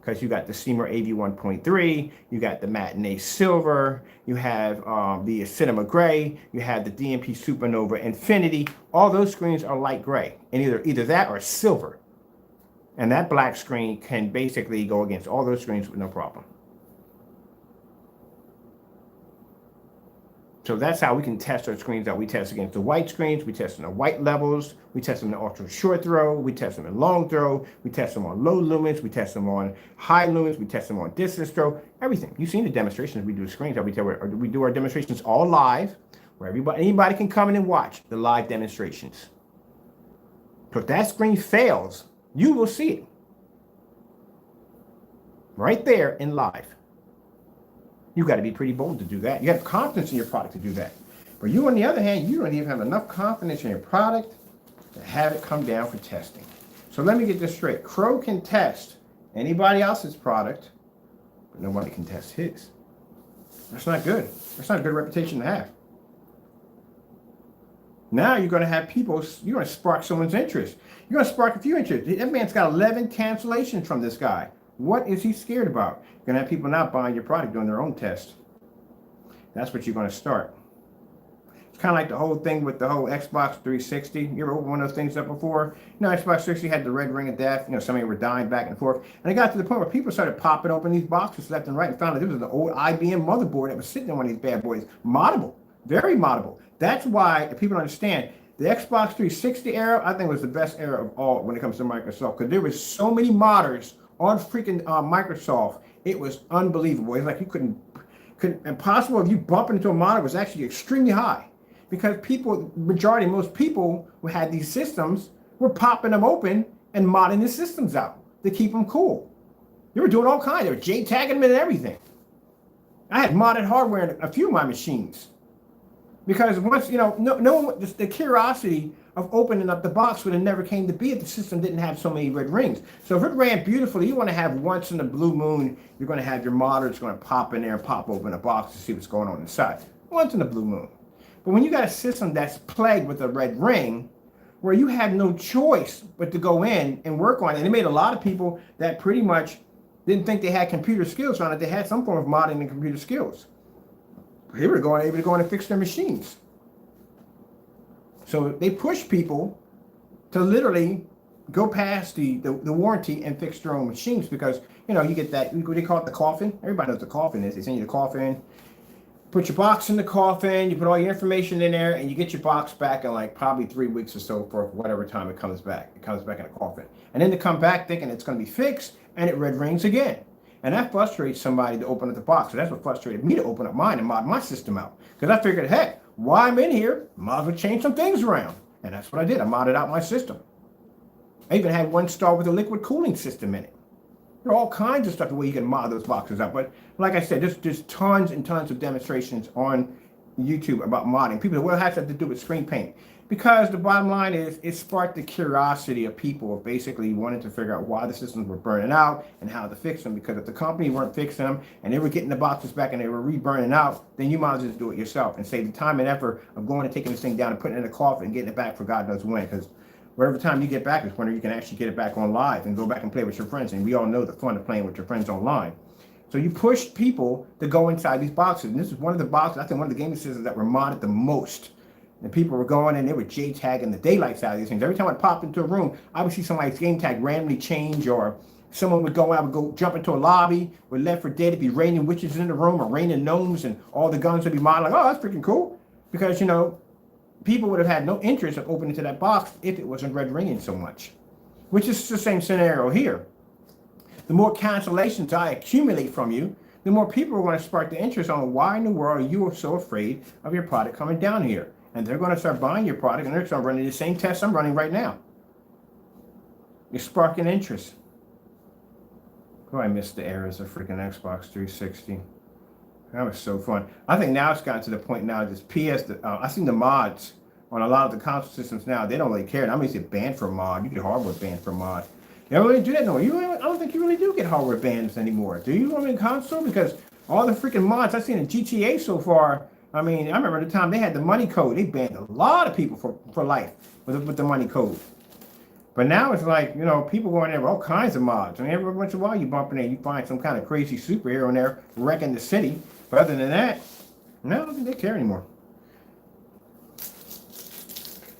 A: Because you got the Steamer AV 1.3, you got the Matinee Silver, you have the Cinema Gray, you have the DMP Supernova Infinity. All those screens are light gray, and either that or silver. And that black screen can basically go against all those screens with no problem. So that's how we can test our screens out. We test against the white screens, we test them at white levels, we test them in ultra short throw, we test them in long throw, we test them on low lumens, we test them on high lumens, we test them on distance throw, everything. You've seen the demonstrations we do screens. We do our demonstrations all live, where anybody can come in and watch the live demonstrations. So if that screen fails, you will see it. Right there in live. You got to be pretty bold to do that. You have confidence in your product to do that. But you, on the other hand, you don't even have enough confidence in your product to have it come down for testing. So let me get this straight. Crow can test anybody else's product, but nobody can test his. That's not good. That's not a good reputation to have. Now you're going to have people, you're going to spark someone's interest. You're going to spark a few interests. That man's got 11 cancellations from this guy. What is he scared about? You're going to have people not buying your product, doing their own test. That's what you're going to start. It's kind of like the whole thing with the whole Xbox 360. You ever opened one of those things up before? You know, Xbox 360 had the red ring of death. You know, some of you were dying back and forth. And it got to the point where people started popping open these boxes left and right and found that this was an old IBM motherboard that was sitting on one of these bad boys. Moddable. Very moddable. That's why, if people understand, the Xbox 360 era, I think, was the best era of all when it comes to Microsoft. Because there was so many modders on freaking Microsoft. It was unbelievable. It's like you couldn't impossible if you bump into a monitor was actually extremely high, because most people who had these systems were popping them open and modding the systems out to keep them cool. They were doing all kinds. They were JTagging them and everything. I had modded hardware in a few of my machines, because once, you know, no one, the curiosity of opening up the box would have never came to be if the system didn't have so many red rings. So if it ran beautifully, you want to have once in a blue moon, you're going to have your modder that's going to pop in there and pop open a box to see what's going on inside. Once in a blue moon. But when you got a system that's plagued with a red ring, where you have no choice but to go in and work on it, and it made a lot of people that pretty much didn't think they had computer skills on it. They had some form of modding and computer skills. They were able to go in and fix their machines. So they push people to literally go past the warranty and fix their own machines, because, you know, you get that, they call it the coffin. Everybody knows what the coffin is. They send you the coffin, put your box in the coffin, you put all your information in there, and you get your box back in like probably 3 weeks or so for whatever time it comes back. It comes back in a coffin. And then they come back thinking it's going to be fixed, and it red rings again. And that frustrates somebody to open up the box. So that's what frustrated me to open up mine and mod my system out. Because I figured, heck, while I'm in here, might as well change some things around. And that's what I did. I modded out my system. I even had one start with a liquid cooling system in it. There are all kinds of stuff the way you can mod those boxes out. But like I said, there's tons and tons of demonstrations on YouTube about modding. People say, well, it has to do with screen paint. Because the bottom line is, it sparked the curiosity of people of basically wanting to figure out why the systems were burning out and how to fix them. Because if the company weren't fixing them and they were getting the boxes back and they were re-burning out, then you might as well just do it yourself and save the time and effort of going and taking this thing down and putting it in a coffin and getting it back for God knows when. Because whatever time you get back is when you can actually get it back on live and go back and play with your friends. And we all know the fun of playing with your friends online. So you push people to go inside these boxes. And this is one of the boxes, I think one of the gaming systems that were modded the most. And people were going and they were J-tagging the daylights out of these things. Every time I popped into a room, I would see somebody's game tag randomly change, or someone would go out and go jump into a lobby with Left 4 Dead. It'd be raining witches in the room or raining gnomes, and all the guns would be modded. Like, oh, that's freaking cool. Because, you know, people would have had no interest of opening to that box if it wasn't red ringing so much. Which is the same scenario here. The more cancellations I accumulate from you, the more people are going to spark the interest on why in the world you are so afraid of your product coming down here. And they're going to start buying your product, and they're going to start running the same tests I'm running right now. You're sparking interest. Oh, I missed the errors of freaking Xbox 360. That was so fun. I think now it's gotten to the point now, this I've seen the mods on a lot of the console systems now. They don't really care. I mean, it's banned for a mod. You get hardware banned for a mod. They don't really do that no more. I don't think you really do get hardware bans anymore. Do you on the console? Because all the freaking mods I've seen in GTA so far, I mean, I remember the time they had the money code. They banned a lot of people for life with the money code. But now it's like, you know, people going there with all kinds of mods. I mean, every once in a while you bump in there, you find some kind of crazy superhero in there wrecking the city. But other than that, no, I don't think they care anymore.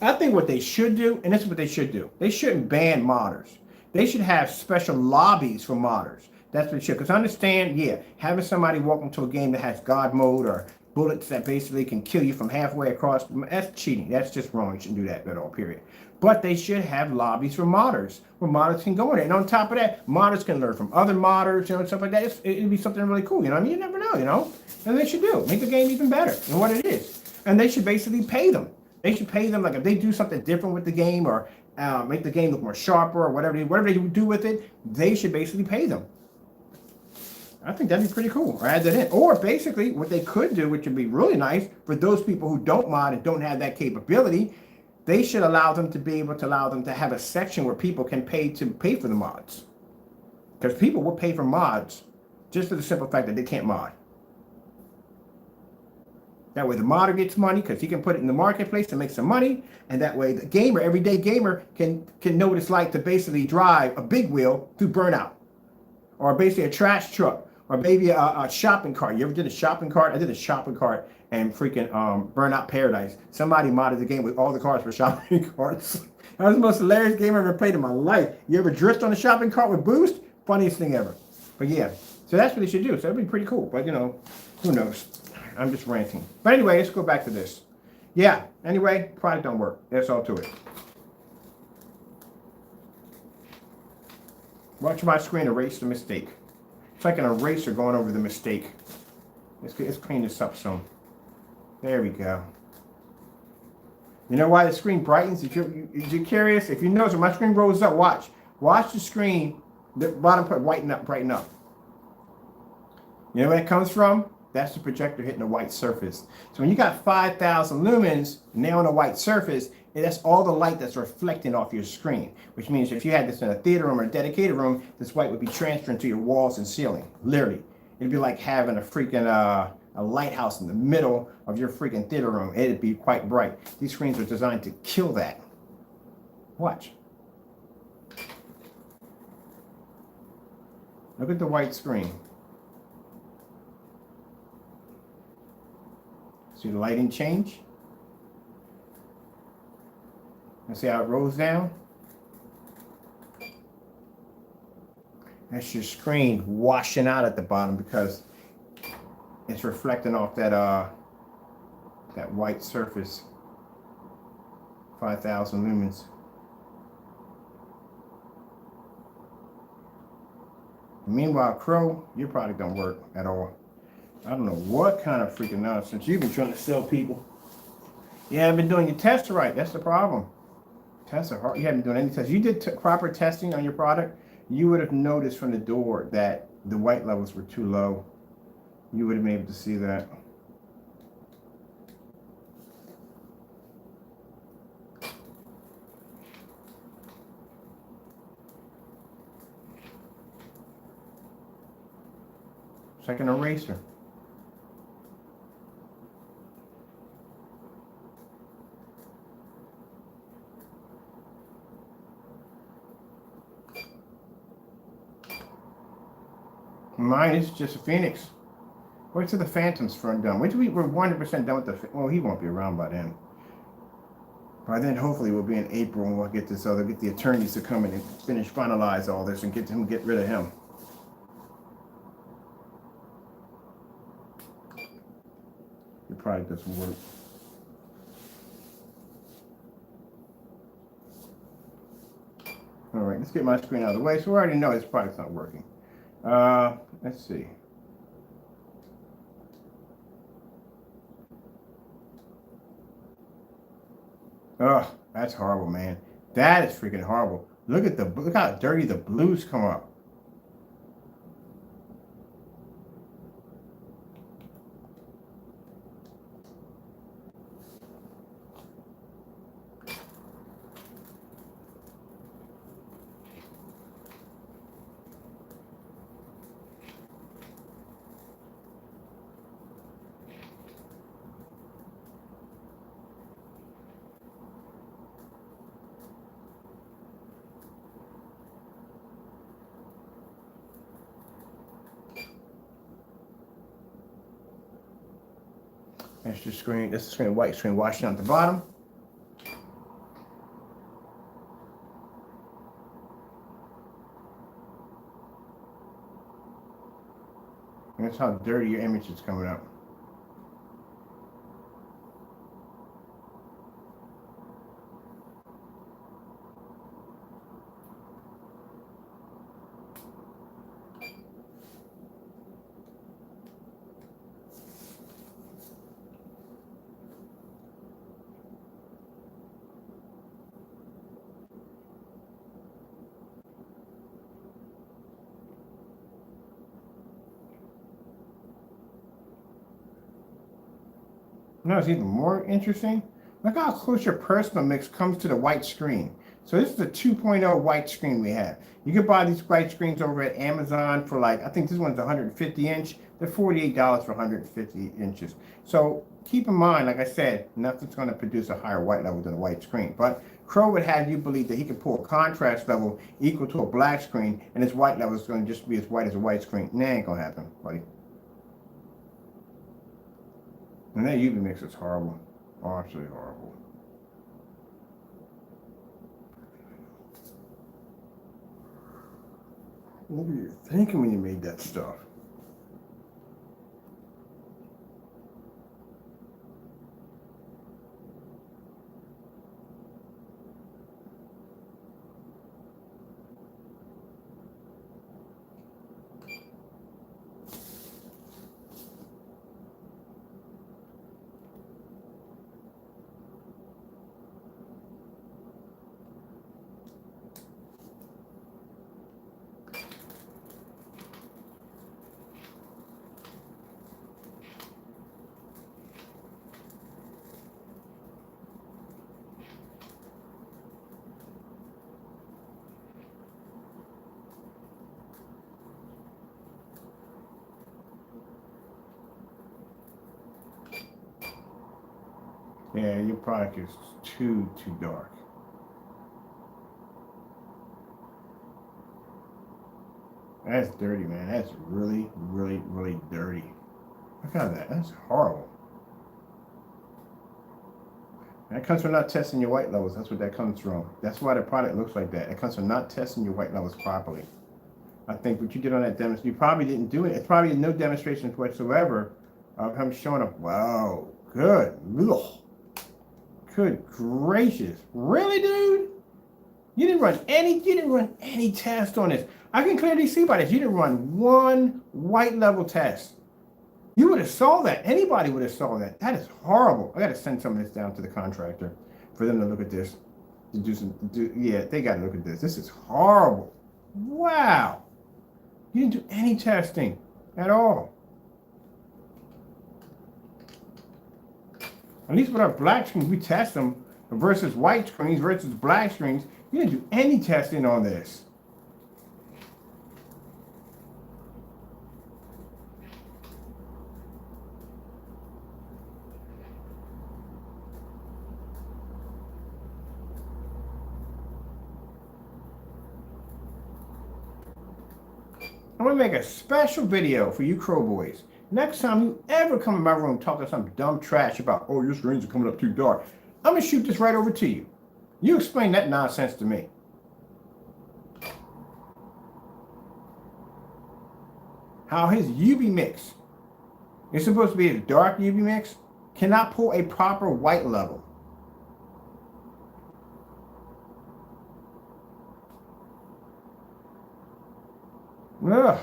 A: I think what they should do, and this is what they should do, they shouldn't ban modders. They should have special lobbies for modders. That's what it should. Because understand, yeah, having somebody walk into a game that has God mode or bullets that basically can kill you from halfway across, that's cheating. That's just wrong. You shouldn't do that at all, period. But they should have lobbies for modders, where modders can go in there. And on top of that, modders can learn from other modders, you know, and stuff like that. It'd be something really cool, you know what I mean? You never know, you know? And they should do. Make the game even better than what it is. And they should basically pay them. They should pay them, like if they do something different with the game or make the game look more sharper or whatever they do with it, they should basically pay them. I think that'd be pretty cool. Or add that in. Or basically, what they could do, which would be really nice for those people who don't mod and don't have that capability, they should allow them to be able to allow them to have a section where people can pay for the mods. Because people will pay for mods just for the simple fact that they can't mod. That way the modder gets money because he can put it in the marketplace to make some money. And that way the gamer, everyday gamer, can know what it's like to basically drive a big wheel through burnout. Or basically a trash truck. Or maybe a shopping cart. You ever did a shopping cart? I did a shopping cart and freaking Burnout Paradise. Somebody modded the game with all the cars for shopping carts. That was the most hilarious game I ever played in my life. You ever drift on a shopping cart with boost? Funniest thing ever. But yeah, so that's what they should do. So that'd be pretty cool. But you know, who knows? I'm just ranting. But anyway, let's go back to this. Yeah, anyway, product don't work. That's all to it. Watch my screen erase the mistake. It's like an eraser going over the mistake. Let's clean this up some. There we go. You know why the screen brightens? If you're curious, if you notice when my screen rolls up, watch the screen, the bottom part brighten up. You know where that comes from? That's the projector hitting the white surface. So when you got 5,000 lumens now on a white surface, that's all the light that's reflecting off your screen. Which means if you had this in a theater room or a dedicated room, this white would be transferring to your walls and ceiling. Literally. It'd be like having a freaking a lighthouse in the middle of your freaking theater room. It'd be quite bright. These screens are designed to kill that. Watch. Look at the white screen. See the lighting change? And see how it rolls down? That's your screen washing out at the bottom because it's reflecting off that that white surface. 5,000 lumens. Meanwhile, Crow, your product don't work at all. I don't know what kind of freaking nonsense you've been trying to sell people. You haven't been doing your tests right. That's the problem. Tests are hard. You haven't been doing any tests. You did proper testing on your product. You would have noticed from the door that the white levels were too low. You would have been able to see that. It's like an eraser. Mine is just a Phoenix. Wait till the Phantom's done. Wait till we're 100% done with the. Well, he won't be around by then. By then, hopefully, we'll be in April and we'll get this other, get the attorneys to come in and finalize all this and get rid of him. The product doesn't work. All right, let's get my screen out of the way. So we already know this product's not working. Let's see. Oh, that's horrible, man. That is freaking horrible. Look how dirty the blues come up. That's the screen. That's the screen, white screen washing on the bottom. And that's how dirty your image is coming up. No, it's even more interesting. Look how close your personal mix comes to the white screen. So this is a 2.0 white screen we have. You can buy these white screens over at Amazon for like, I think this one's 150 inch. They're $48 for 150 inches. So keep in mind, like I said, nothing's going to produce a higher white level than a white screen. But Crow would have you believe that he could pull a contrast level equal to a black screen, and his white level is going to just be as white as a white screen. Nah, ain't going to happen, buddy. And that UV mix is horrible. Absolutely horrible. What were you thinking when you made that stuff? Yeah, your product is too dark. That's dirty, man. That's really, really, really dirty. Look at that. That's horrible. That comes from not testing your white levels. That's what that comes from. That's why the product looks like that. It comes from not testing your white levels properly. I think what you did on that demonstration, you probably didn't do it. It's probably no demonstrations whatsoever of him showing up. Wow, good. Ugh. Good gracious. Really, dude? You didn't run any test on this. I can clearly see by this. You didn't run one white level test. You would have saw that. Anybody would have saw that. That is horrible. I got to send some of this down to the contractor for them to look at this. Yeah, they got to look at this. This is horrible. Wow. You didn't do any testing at all. At least with our black screens, we test them versus white screens versus black screens. You didn't do any testing on this. I'm gonna make a special video for you Crow boys. Next time you ever come in my room talking some dumb trash about, oh, your screens are coming up too dark, I'm gonna shoot this right over to you. You explain that nonsense to me. How his UV mix is supposed to be a dark UV mix cannot pull a proper white level. Ugh.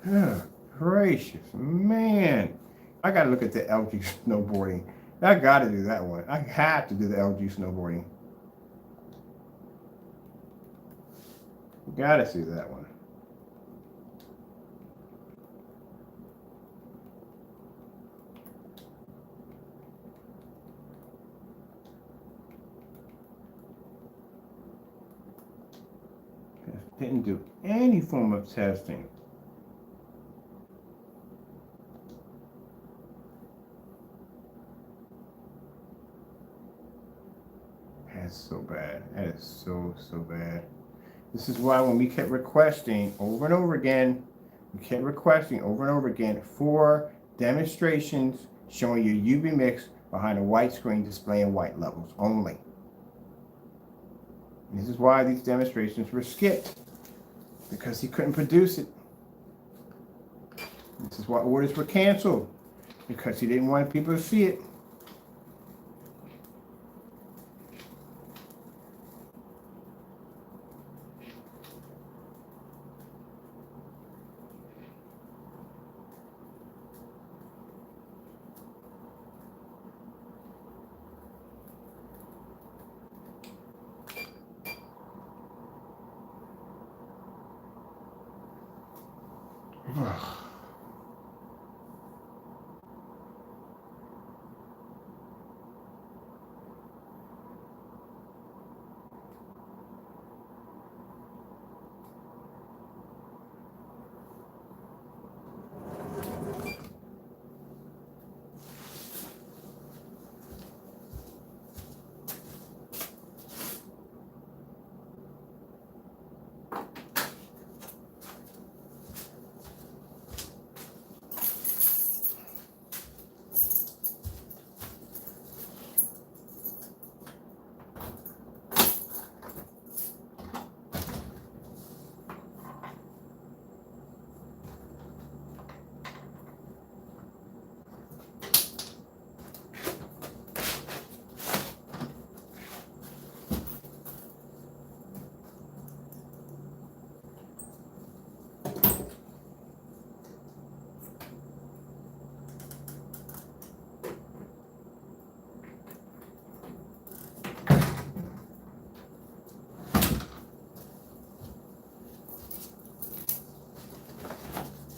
A: Good gracious, man. I gotta look at the LG snowboarding. I gotta do that one. I have to do the LG snowboarding. Gotta see that one. Didn't do any form of testing. That's so bad. That is so bad. This is why when we kept requesting over and over again, for demonstrations showing your UV mix behind a white screen displaying white levels only. This is why these demonstrations were skipped, because he couldn't produce it. This is why orders were canceled, because he didn't want people to see it.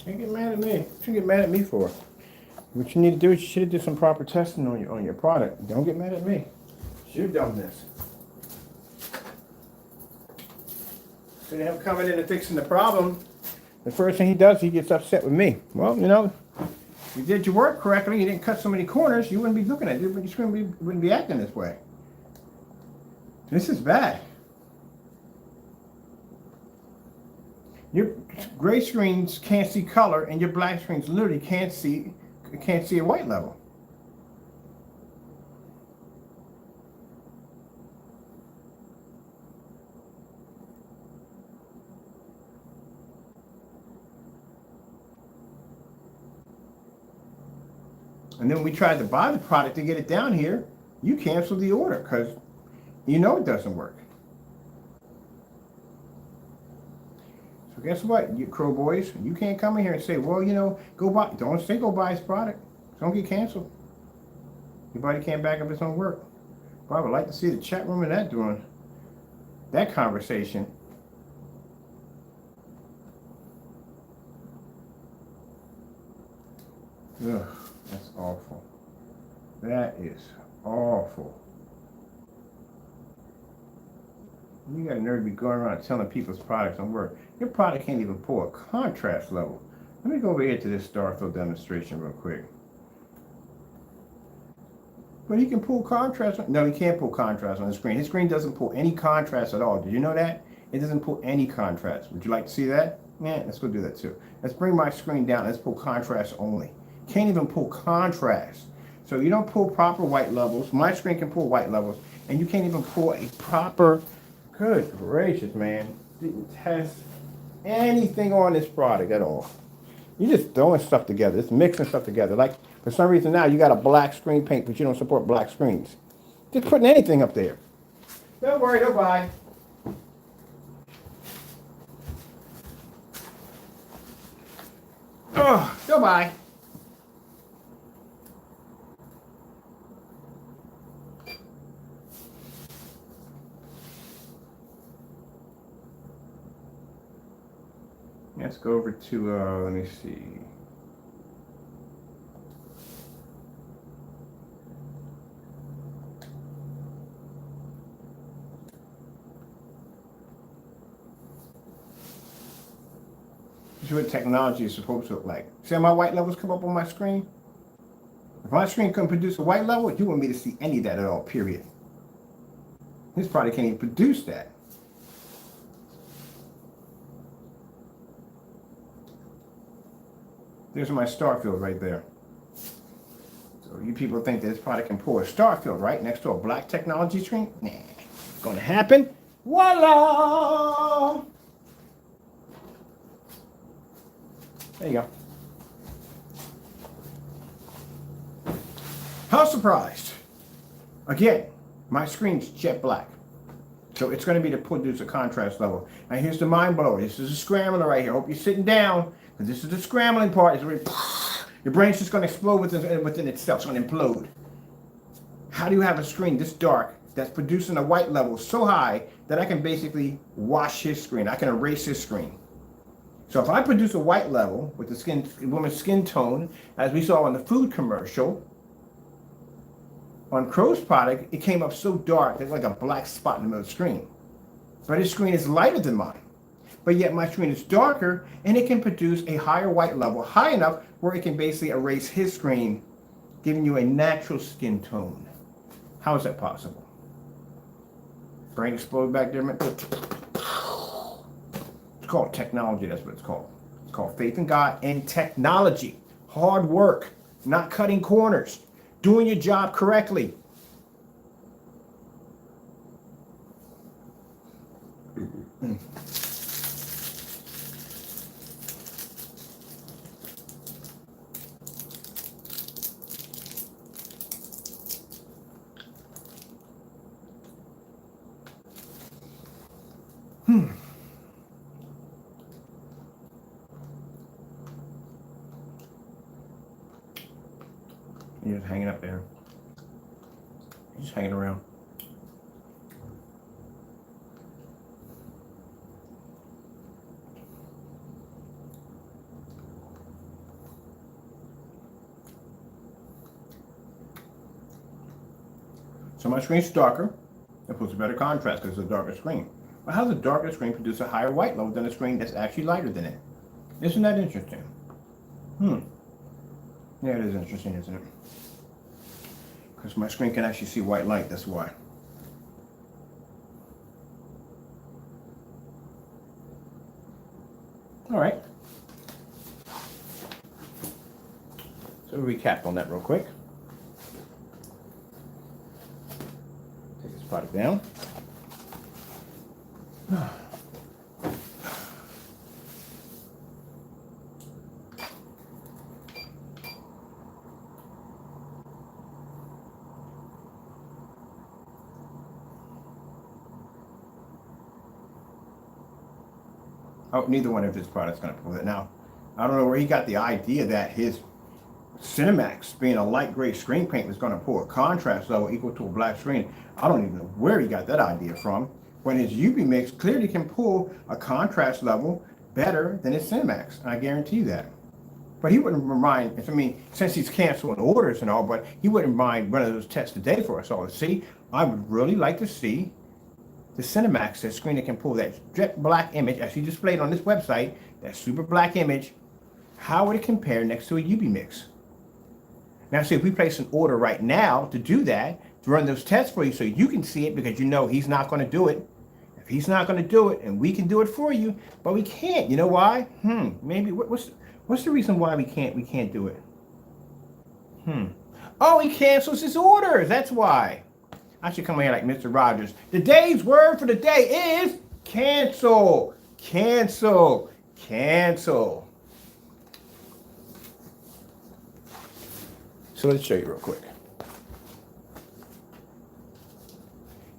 A: Don't get mad at me. What you get mad at me for? What you need to do is you should have did some proper testing on your product. Don't get mad at me. It's your dumbness. So you have coming in and fixing the problem. The first thing he does, he gets upset with me. Well, you know, you did your work correctly. You didn't cut so many corners. You wouldn't be looking at it. Your screen wouldn't be acting this way. This is bad. Your gray screens can't see color, and your black screens literally can't see a white level. And then when we tried to buy the product to get it down here, you canceled the order because you know it doesn't work. So guess what, you Crow boys? You can't come in here and say, well, you know, go buy. Don't say go buy his product. Don't get canceled. Your body can't back up its own work. But I would like to see the chat room and that doing that conversation. Ugh, that's awful. That is awful. You got a nerve to be going around telling people's products don't work. Your product can't even pull a contrast level. Let me go over here to this Starfield demonstration real quick. But he can pull contrast. No, he can't pull contrast on the screen. His screen doesn't pull any contrast at all. Did you know that? It doesn't pull any contrast. Would you like to see that? Yeah, let's go do that too. Let's bring my screen down. Let's pull contrast only. Can't even pull contrast. So you don't pull proper white levels. My screen can pull white levels, and you can't even pull a proper, good gracious, man. Didn't test anything on this product at all. You're just throwing stuff together. It's mixing stuff together. Like, for some reason now, you got a black screen paint, but you don't support black screens. Just putting anything up there. Don't worry, don't buy. Oh, don't buy. Let's go over to, let me see. This is what technology is supposed to look like. See how my white levels come up on my screen? If my screen couldn't produce a white level, you wouldn't be to see any of that at all, period. This product can't even produce that. There's my star field right there. So you people think that this product can pull a star field right next to a black technology screen? Nah, it's gonna happen. Voila! There you go. How surprised? Again, my screen's jet black. So it's going to be to produce a contrast level. Now here's the mind blower. This is a scrambler right here. I hope you're sitting down, because this is the scrambling part. It's really, your brain's just going to explode within itself. It's going to implode. How do you have a screen this dark that's producing a white level so high that I can basically wash his screen? I can erase his screen. So if I produce a white level with the woman's skin tone, as we saw in the food commercial, on Crow's product, it came up so dark, there's like a black spot in the middle of the screen. But his screen is lighter than mine. But yet my screen is darker, and it can produce a higher white level, high enough where it can basically erase his screen, giving you a natural skin tone. How is that possible? Brain explode back there. It's called technology, that's what it's called. It's called faith in God and technology. Hard work, not cutting corners, doing your job correctly. You're just hanging up there. You're just hanging around. So my screen's darker. It puts a better contrast because it's a darker screen. But how does a darker screen produce a higher white level than a screen that's actually lighter than it? Isn't that interesting? Yeah, it is interesting, isn't it? Because my screen can actually see white light, that's why. All right. So recap on that real quick. Take this product down. Oh, neither one of his products going to pull it. Now, I don't know where he got the idea that his Cinemax, being a light gray screen paint, was going to pull a contrast level equal to a black screen. I don't even know where he got that idea from, when his UV mix clearly can pull a contrast level better than his Cinemax. I guarantee you that. But he wouldn't mind, I mean, since he's canceling orders and all, but he wouldn't mind running those tests today for us all to see. I would really like to see the Cinemax, that screen that can pull that jet black image, as he displayed on this website, that super black image. How would it compare next to a UV mix? Now, see, if we place an order right now to do that, to run those tests for you so you can see it, because you know he's not going to do it. If he's not going to do it, and we can do it for you, but we can't. You know why? Maybe what's the reason why we can't do it? Oh, he cancels his orders. That's why. I should come here like Mr. Rogers. Today's word for the day is cancel. Cancel. Cancel. So let's show you real quick.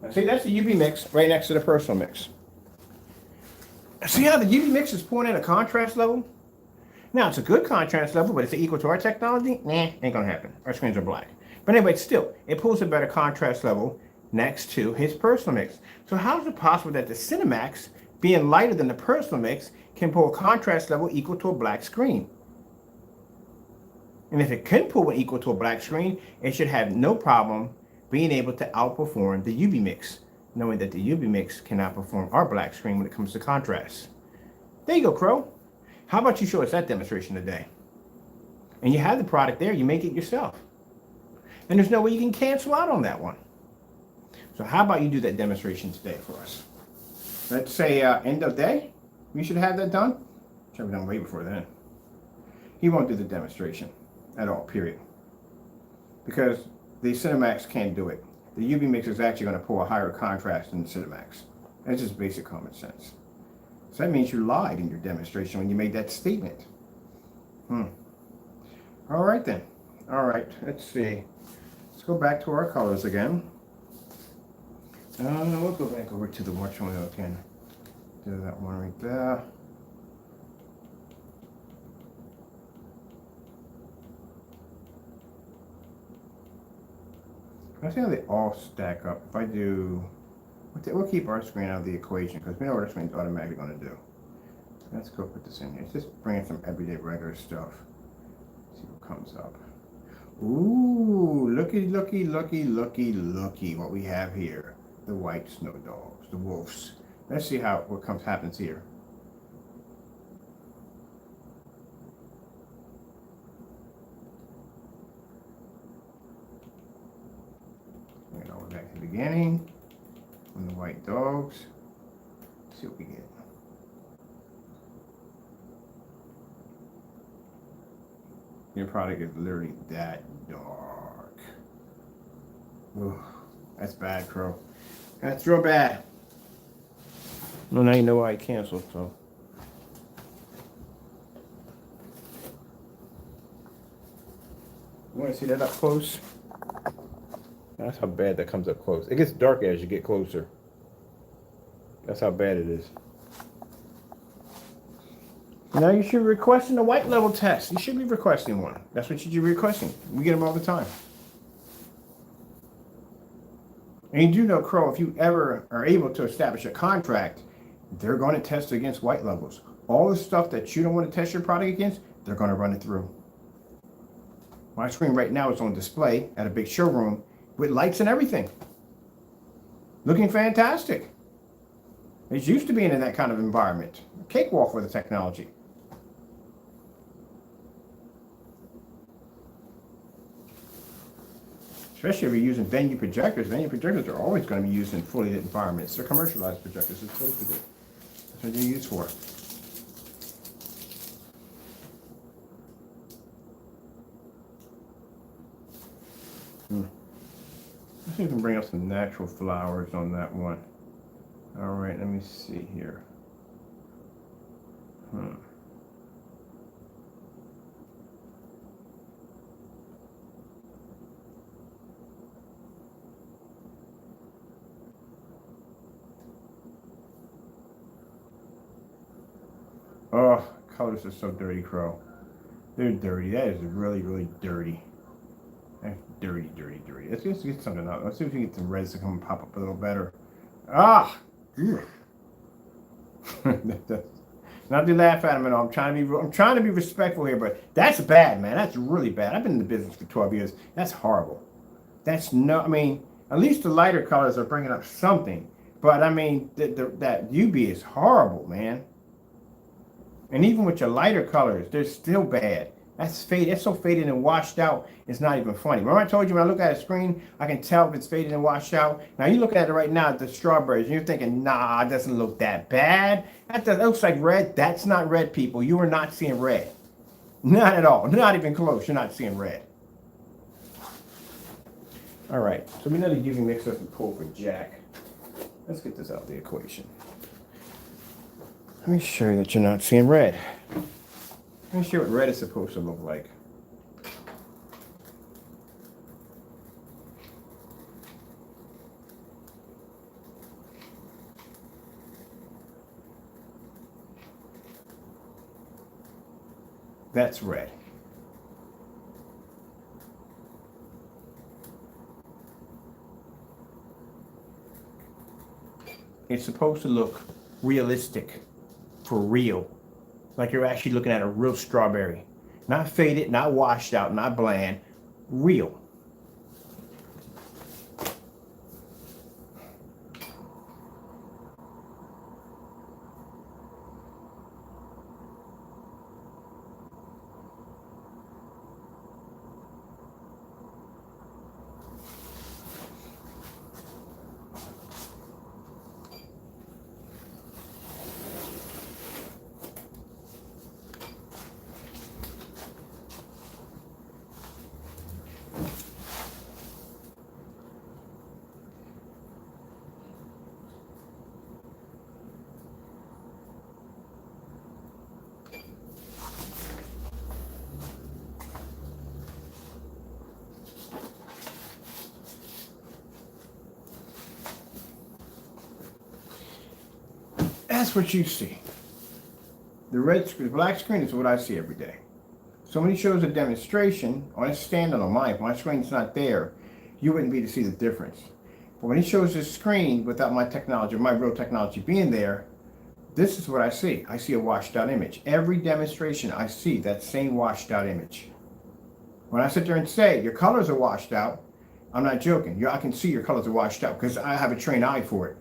A: Now see, that's the UV mix right next to the personal mix. See how the UV mix is pulling in a contrast level? Now, it's a good contrast level, but is it equal to our technology? Nah, ain't gonna happen. Our screens are black. But anyway, still, it pulls a better contrast level next to his personal mix. So how is it possible that the Cinemax, being lighter than the personal mix, can pull a contrast level equal to a black screen? And if it can pull one equal to a black screen, it should have no problem being able to outperform the UV mix, knowing that the UV mix can outperform our black screen when it comes to contrast. There you go, Crow. How about you show us that demonstration today? And you have the product there, you make it yourself. And there's no way you can cancel out on that one. So how about you do that demonstration today for us? Let's say end of day, we should have that done. Should have done way before then. He won't do the demonstration at all, period. Because the Cinemax can't do it. The UV mix is actually going to pull a higher contrast than the Cinemax. That's just basic common sense. So that means you lied in your demonstration when you made that statement. All right then. All right, let's see. Let's go back to our colors again. We'll go back over to the which one again. Do that one right there. Let's see how they all stack up. If I do, we'll keep our screen out of the equation because we know what our screen's automatically going to do. Let's go put this in here. Let's just bring in some everyday regular stuff. See what comes up. Ooh, looky what we have here. The white snow dogs, the wolves. Let's see what happens here. We're back to the beginning. On the white dogs. Let's see what we get. Your product is literally that dark. Ooh, that's bad, Crow. That's real bad. Well, now you know why I canceled, so. You want to see that up close? That's how bad that comes up close. It gets darker as you get closer. That's how bad it is. Now you should be requesting a white level test. You should be requesting one. That's what you should be requesting. We get them all the time. And you do know, Crow, if you ever are able to establish a contract, they're going to test against white levels. All the stuff that you don't want to test your product against, they're going to run it through. My screen right now is on display at a big showroom with lights and everything. Looking fantastic. It's used to being in that kind of environment. A cakewalk for the technology. Especially if you're using venue projectors. Venue projectors are always going to be used in fully lit environments. They're commercialized projectors. It's supposed to be. That's what they're used for. Let's see if we can bring up some natural flowers on that one. All right, let me see here. Oh, colors are so dirty, Crow. They're dirty. That is really, really dirty. That's dirty. Let's just get something out. Let's see if we can get some reds to come and pop up a little better. Ah! Not to laugh at him at all. I'm trying to be respectful here, but that's bad, man. That's really bad. I've been in the business for 12 years. That's horrible. I mean, at least the lighter colors are bringing up something. But I mean, that UV is horrible, man. And even with your lighter colors, they're still bad. That's faded. That's so faded and washed out. It's not even funny. Remember I told you when I look at a screen, I can tell if it's faded and washed out. Now you look at it right now, the strawberries, and you're thinking, nah, it doesn't look that bad. That looks like red. That's not red, people. You are not seeing red. Not at all. Not even close. You're not seeing red. All right. So we know the UV mix doesn't pull for jack. Let's get this out of the equation. Let me show you that you're not seeing red. Let me show you what red is supposed to look like. That's red. It's supposed to look realistic, for real. Like you're actually looking at a real strawberry. Not faded, not washed out, not bland. Real. That's what you see. The black screen is what I see every day. So when he shows a demonstration on a standalone mine, if my screen's not there, you wouldn't be to see the difference. But when he shows this screen without my technology, my real technology being there, this is what I see. I see a washed out image. Every demonstration I see that same washed out image. When I sit there and say your colors are washed out, I'm not joking. I can see your colors are washed out because I have a trained eye for it.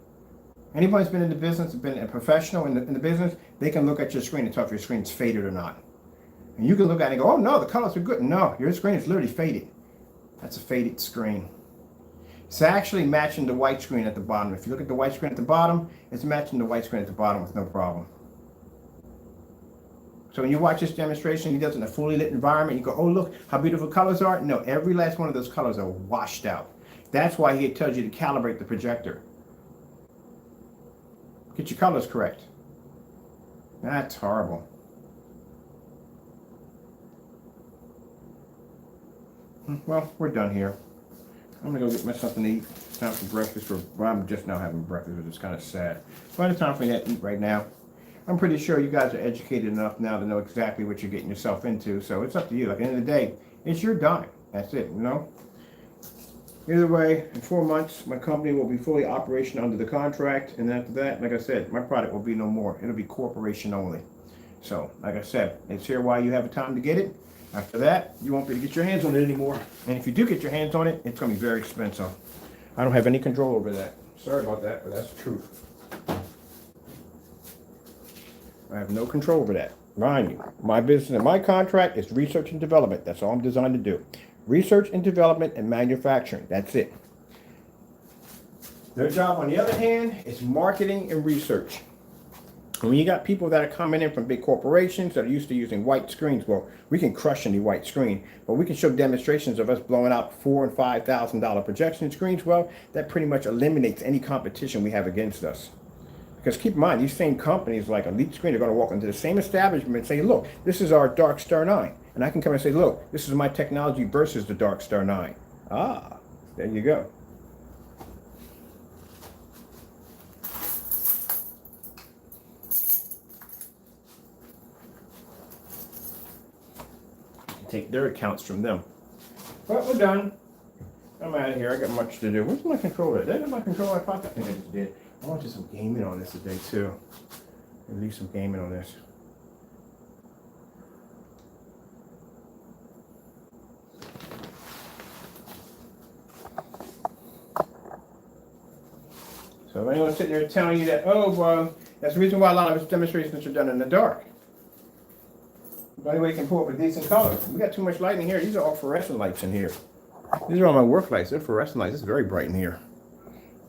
A: Anybody who's been in the business, been a professional in the business, they can look at your screen and tell if your screen's faded or not. And you can look at it and go, oh no, the colors are good. No, your screen is literally faded. That's a faded screen. It's actually matching the white screen at the bottom. If you look at the white screen at the bottom, it's matching the white screen at the bottom with no problem. So when you watch this demonstration, he does it in a fully lit environment, you go, oh look how beautiful colors are. No, every last one of those colors are washed out. That's why he tells you to calibrate the projector. Get your colors correct. That's horrible. Well, we're done here. I'm gonna go get myself something to eat. It's time for breakfast. Well, I'm just now having breakfast, which is kind of sad. But it's time for me to eat right now. I'm pretty sure you guys are educated enough now to know exactly what you're getting yourself into. So it's up to you. Like at the end of the day, it's your dime. That's it, you know? Either way, in 4 months, my company will be fully operational under the contract. And after that, like I said, my product will be no more. It'll be corporation only. So, like I said, it's here while you have time to get it. After that, you won't be able to get your hands on it anymore. And if you do get your hands on it, it's going to be very expensive. I don't have any control over that. Sorry about that, but that's the truth. I have no control over that. Mind you, my business and my contract is research and development. That's all I'm designed to do. Research and development and manufacturing. That's it. Their job, on the other hand, is marketing and research. And when you got people that are coming in from big corporations that are used to using white screens, well, we can crush any white screen, but we can show demonstrations of us blowing out $4,000 and $5,000 projection screens. Well, that pretty much eliminates any competition we have against us. Because keep in mind, these same companies like Elite Screen are going to walk into the same establishment and say, look, this is our Dark Star 9. And I can come and say, look, this is my technology versus the Dark Star 9. Ah, there you go. Take their accounts from them. But we're done. I'm out of here. I got much to do. Where's my controller? Did I have my controller? I thought I think I just did. I want to do some gaming on this today too. At least some gaming on this. So if anyone's sitting there telling you that, oh, well, that's the reason why a lot of demonstrations are done in the dark. The only way you can pull up a decent color. We got too much light in here. These are all fluorescent lights in here. These are all my work lights. They're fluorescent lights. It's very bright in here.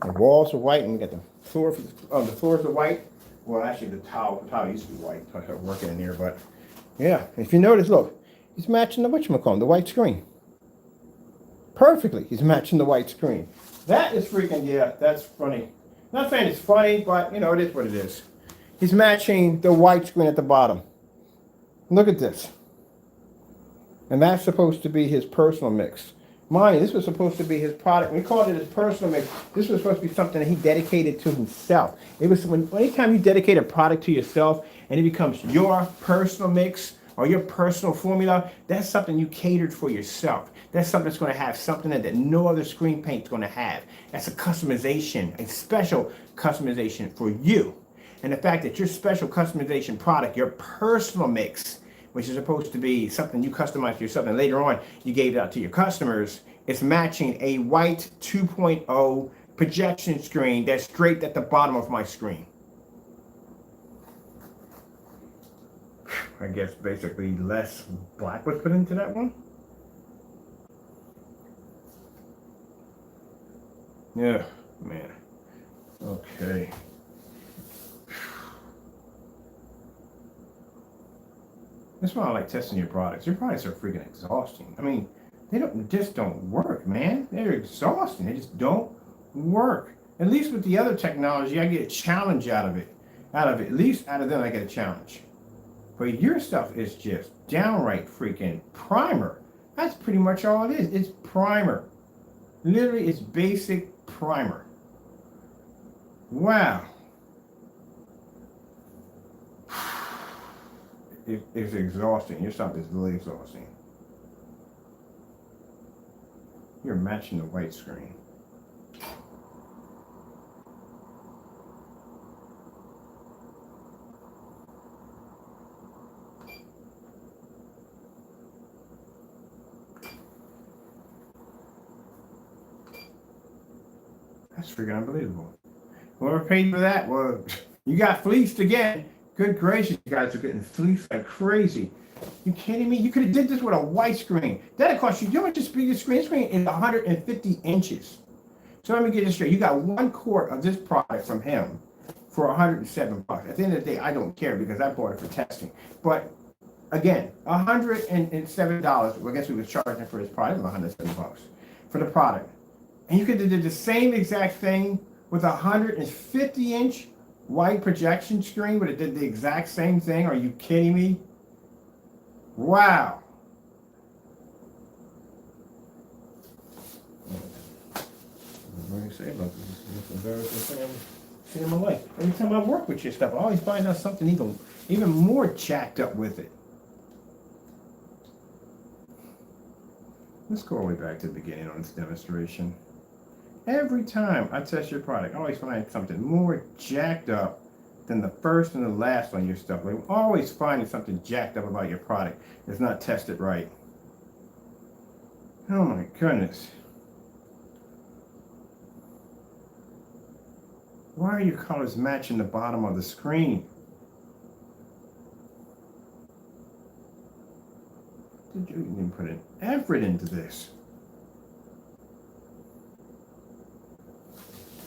A: The walls are white, and we got the floor. The floors are white. Well, actually, the tile used to be white. So I started working in here, but yeah. If you notice, look, he's matching the whatchamacallit, the white screen. Perfectly, he's matching the white screen. That is freaking, yeah, that's funny. Not saying it's funny, but you know, it is what it is. He's matching the white screen at the bottom. Look at this. And that's supposed to be his personal mix. Mind you, this was supposed to be his product. We called it his personal mix. This was supposed to be something that he dedicated to himself. It was anytime you dedicate a product to yourself and it becomes your personal mix or your personal formula, that's something you catered for yourself. That's something that's going to have something that no other screen paint's going to have. That's a customization, a special customization for you. And the fact that your special customization product, your personal mix, which is supposed to be something you customize for yourself, and later on you gave it out to your customers, it's matching a white 2.0 projection screen that's draped at the bottom of my screen. I guess basically less black was put into that one. Yeah, man. Okay. That's why I like testing your products. Your products are freaking exhausting. I mean, they just don't work, man. They're exhausting. They just don't work. At least with the other technology, I get a challenge out of it. At least out of them, I get a challenge. But your stuff is just downright freaking primer. That's pretty much all it is. It's primer. Literally, it's basic primer. Wow. It's exhausting. Your stuff is really exhausting. You're matching the white screen. That's freaking unbelievable. Whoever paid for that, well, you got fleeced again. Good gracious, you guys are getting fleeced like crazy. You kidding me? You could have did this with a white screen. That'd cost you, how much the screen is 150 inches. So let me get this straight. You got 1 quart of this product from him for $107. At the end of the day, I don't care because I bought it for testing. But again, $107. Well, I guess we was charging for his product, $107 for the product. And you could have did the same exact thing with a 150-inch white projection screen, but it did the exact same thing. Are you kidding me? Wow. What do you say about this? It's a very good thing I've seen in my life. Every time I work with your stuff, I always find out something even more jacked up with it. Let's go all the way back to the beginning on this demonstration. Every time I test your product, I always find something more jacked up than the first and the last on your stuff. Like, always finding something jacked up about your product that's not tested right. Oh my goodness. Why are your colors matching the bottom of the screen? Did you even put an effort into this?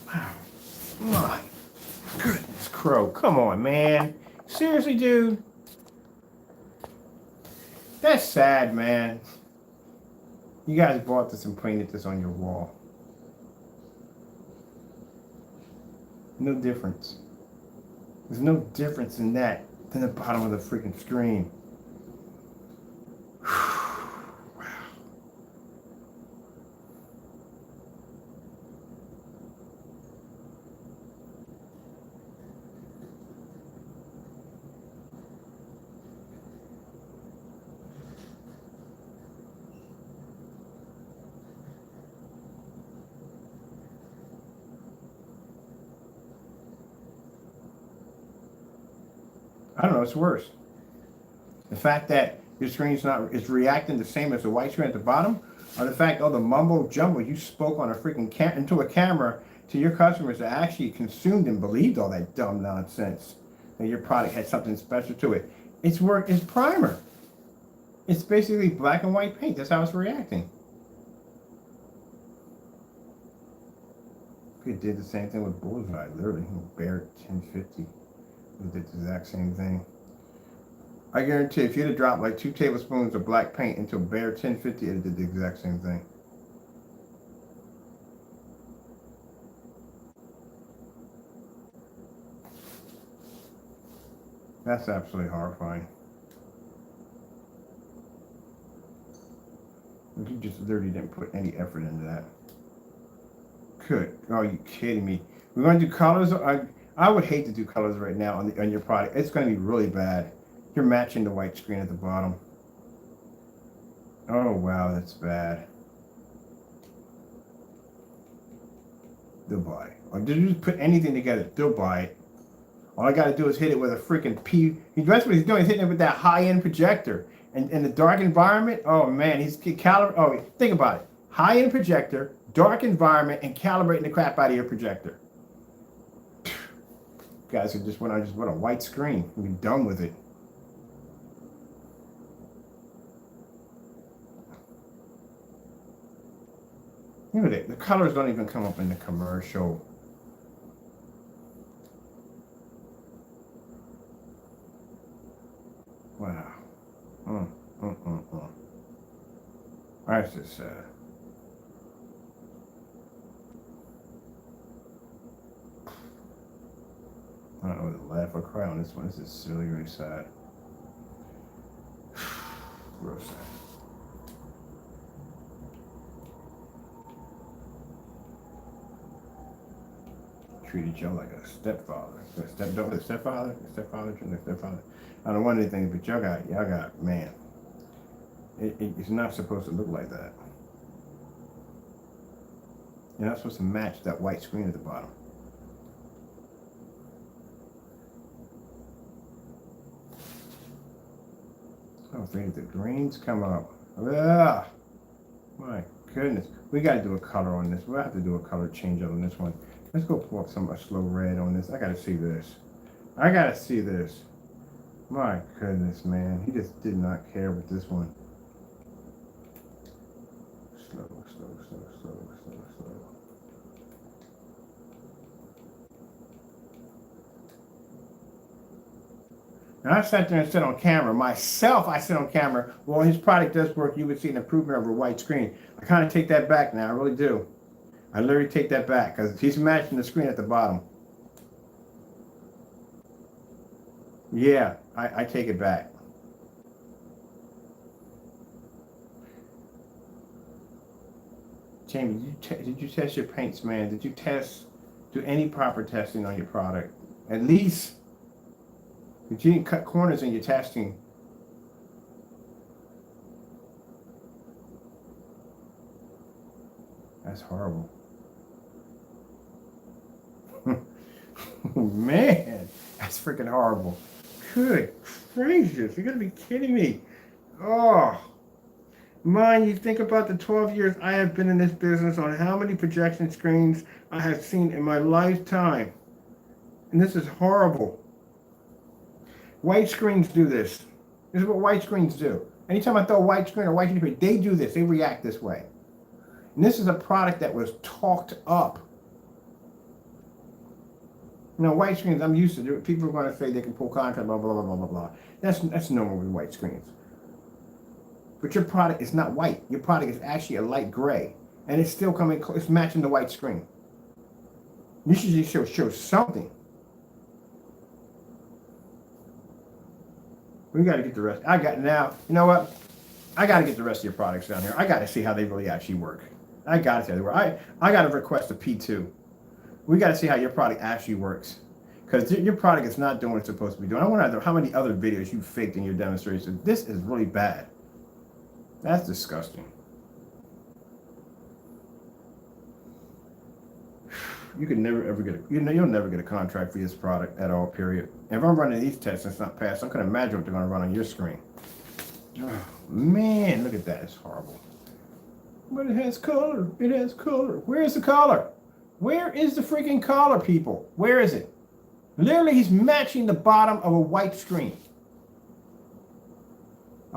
A: Wow. My goodness, Crow. Come on, man. Seriously, dude? That's sad, man. You guys bought this and painted this on your wall. No difference. There's no difference in that than the bottom of the freaking screen. I don't know, it's worse. The fact that your screen's is reacting the same as the white screen at the bottom, or the fact, the mumbo jumbo you spoke on a freaking into a camera to your customers that actually consumed and believed all that dumb nonsense, that your product had something special to it. It's primer. It's basically black and white paint. That's how it's reacting. It did the same thing with Bullseye, literally. Bear 1050. It did the exact same thing. I guarantee if you'd have dropped like 2 tablespoons of black paint into a Bear 1050, it did the exact same thing. That's absolutely horrifying. You just literally didn't put any effort into that. Good. Oh, are you kidding me? We're going to do colors. I would hate to do colors right now on your product. It's going to be really bad. You're matching the white screen at the bottom. Oh, wow, that's bad. They'll buy it. Or did you just put anything together? They'll buy it. All I got to do is hit it with a freaking P. That's what he's doing. He's hitting it with that high-end projector. And in the dark environment, oh, man, he's oh, think about it. High-end projector, dark environment, and calibrating the crap out of your projector. Guys who just want a white screen. We're done with it. Look at it. The colors don't even come up in the commercial. Wow. That's just sad. I don't know whether to laugh or cry on this one. This is really, really sad. Real sad. Treated Joe like a stepfather. Stepfather. I don't want anything, but y'all got, man. It's not supposed to look like that. You're not supposed to match that white screen at the bottom. Oh, think the greens come up. Ugh. My goodness. We got to do a color on this. We'll have to do a color change on this one. Let's go pull up a slow red on this. I got to see this. My goodness, man. He just did not care with this one. Slow. And I sat there and said on camera, myself, I said on camera, well, his product does work. You would see an improvement over a white screen. I kind of take that back now. I really do. I literally take that back because he's matching the screen at the bottom. Yeah, I take it back. Jamie, did you test your paints, man? Did you do any proper testing on your product? At least, if you didn't cut corners in your testing. That's horrible. Oh, man, that's freaking horrible. Good gracious, you're gonna be kidding me. Oh, mind you, think about the 12 years I have been in this business, on how many projection screens I have seen in my lifetime. And this is horrible. White screens do this. This is what white screens do. Anytime I throw a white screen or white screen, they do this. They react this way. And this is a product that was talked up. You know, white screens, I'm used to. People are going to say they can pull contrast, blah, blah, blah, blah, blah, blah. That's normal with white screens. But your product is not white. Your product is actually a light gray. And it's still coming, it's matching the white screen. You should just show something. We got to get the rest. You know what? I got to get the rest of your products down here. I got to see how they really actually work. I got to see how they work. I got to request a P2. We got to see how your product actually works. Because your product is not doing what it's supposed to be doing. I wonder how many other videos you faked in your demonstration. This is really bad. That's disgusting. You could never ever get you'll never get a contract for this product at all, period. If I'm running these tests and it's not passed, I can imagine what they're going to run on your screen. Oh, man, look at that. It's horrible. But it has color. It has color. Where is the color? Where is the freaking color, people? Where is it? Literally, he's matching the bottom of a white screen.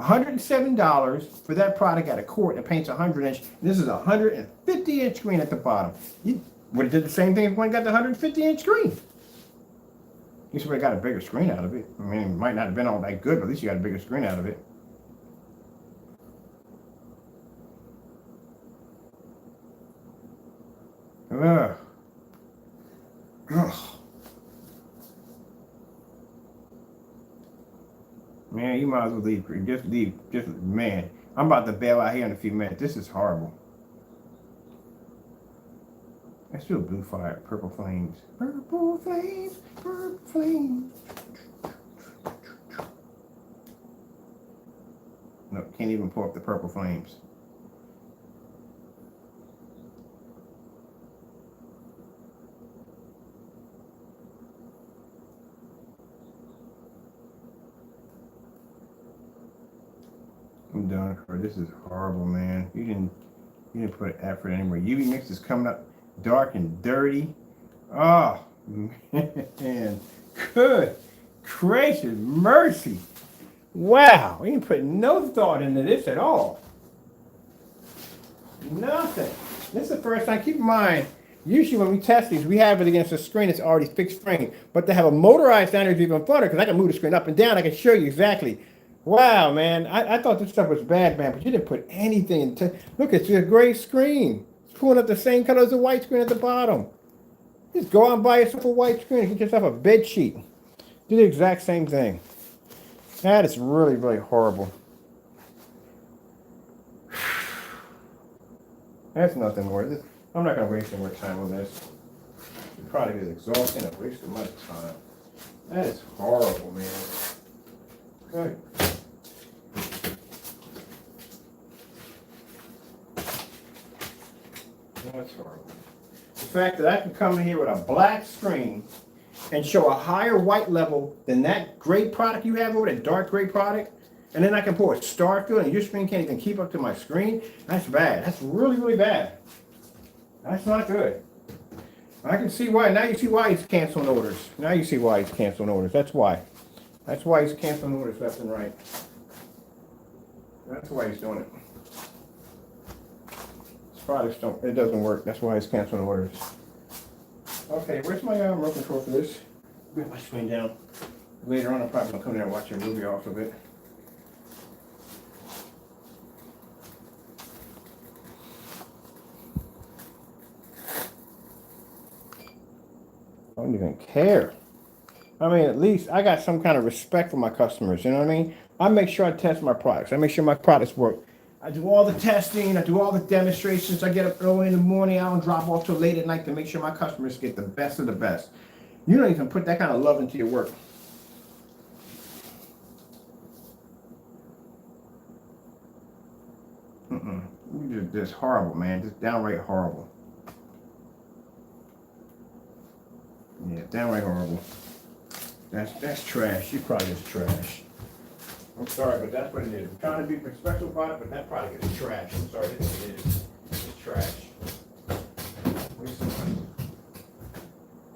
A: $107 for that product at a quart that paints 100-inch. This is a 150-inch screen at the bottom. You would have did the same thing if one got the 150-inch screen. At least we got a bigger screen out of it. I mean, it might not have been all that good, but at least you got a bigger screen out of it. Ugh. Ugh. Man, you might as well leave. Just leave. Just, man, I'm about to bail out here in a few minutes. This is horrible. Let's do a blue fire, purple flames. Purple flames, purple flames. No, can't even pull up the purple flames. I'm done. This is horrible, man. You didn't put effort anywhere. UV mix is coming up dark and dirty. Oh man, good gracious mercy! Wow, we didn't put no thought into this at all. Nothing. This is the first time. Keep in mind, usually when we test these, we have it against a screen that's already fixed frame. But to have a motorized down here is even funner because I can move the screen up and down. I can show you exactly. Wow, man, I thought this stuff was bad, man, but you didn't put anything into. Look, it's a gray screen. It's pulling up the same color as the white screen at the bottom. Just go out and buy yourself a white screen and get yourself a bed sheet. Do the exact same thing. That is really, really horrible. That's nothing more. I'm not going to waste any more time on this. The product is exhausting. I've wasted my time. That is horrible, man. Good. That's horrible. The fact that I can come in here with a black screen and show a higher white level than that gray product you have over there, dark gray product, and then I can pull a star fill and your screen can't even keep up to my screen, that's bad. That's really, really bad. That's not good. I can see why. Now you see why he's canceling orders. Now you see why he's canceling orders. That's why. That's why he's canceling orders left and right. That's why he's doing it. His products don't, it doesn't work. That's why he's canceling orders. Okay, where's my remote control for this? Get my screen down. Later on, I'm probably going to come there and watch a movie off of it. I don't even care. I mean, at least I got some kind of respect for my customers, you know what I mean? I make sure I test my products. I make sure my products work. I do all the testing, I do all the demonstrations. I get up early in the morning, I don't drop off till late at night to make sure my customers get the best of the best. You don't even put that kind of love into your work. You're just horrible, man. Just downright horrible. Yeah, downright horrible. That's trash. Your product is trash. I'm sorry, but that's what it is. I'm trying to be a special product, but that product is trash. I'm sorry, it is. It's trash. Waste some money.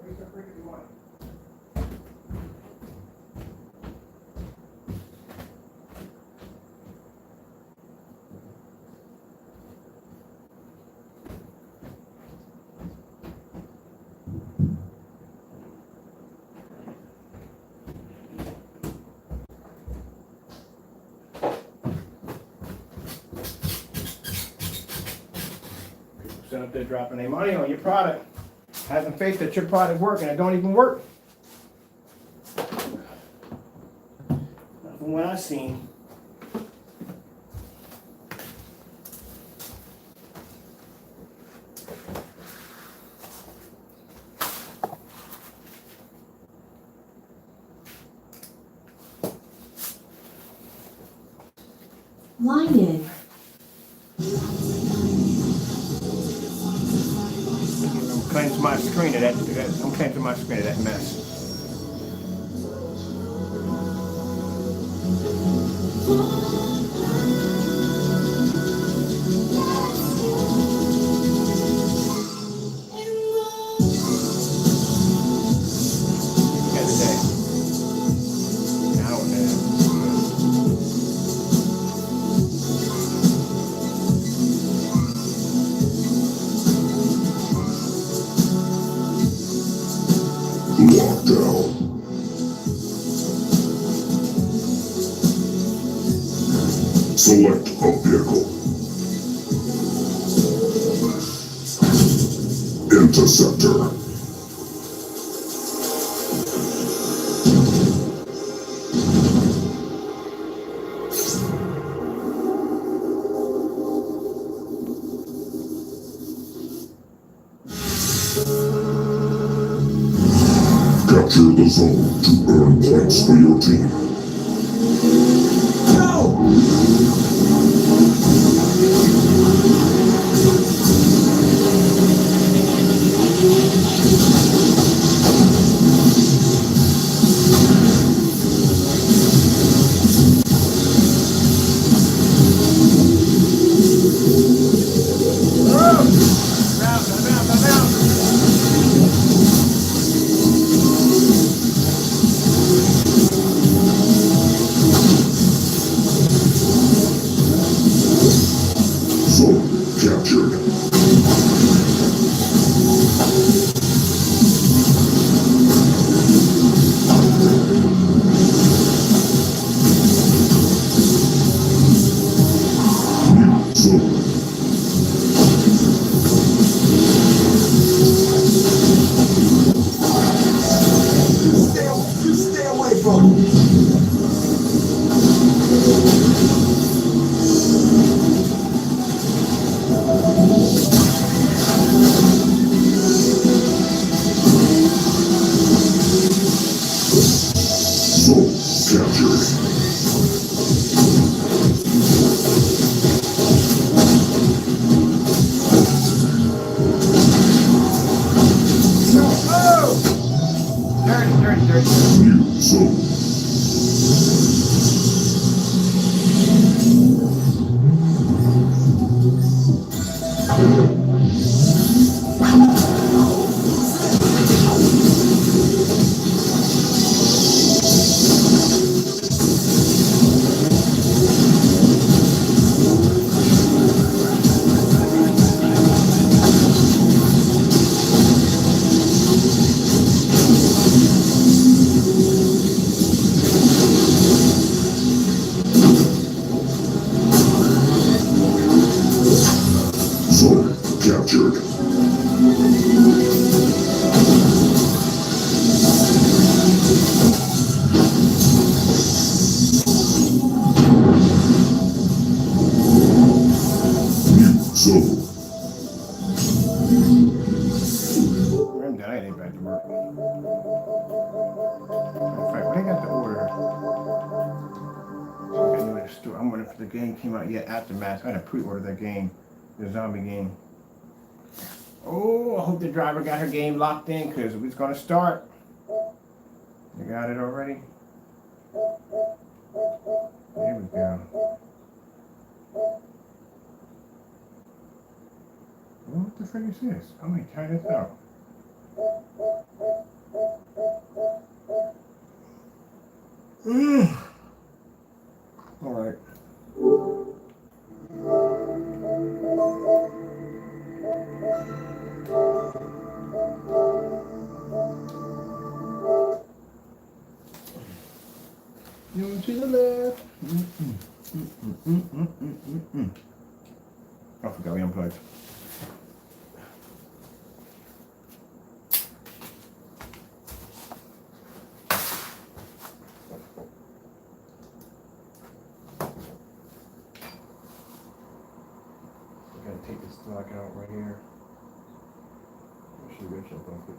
A: Waste some freaking money. Up there dropping their money on your product, having faith that your product works, and it don't even work. Not from what I've seen.
B: Line in.
A: Claim to my screen of that. Don't claim to my screen of that mess.
B: Lockdown. Select a vehicle. Interceptor. Capture the zone to earn points for your team. Zone captured. New zone.
C: Stay away from him.
B: Zone captured.
A: Dirty.
B: New zone. Zone captured. New zone.
A: I'm done. I ain't back to work. In fact, when I got the order, I knew the store. I'm wondering if the game came out yet. Aftermath. I had to pre-order that game, the zombie game. Oh, I hope the driver got her game locked in because it's gonna start. You got it already? There we go. What the frick is this? I'm gonna try this out. All right. You to the left. I forgot we unplugged. I gotta take this blackout right here. She rich up off it.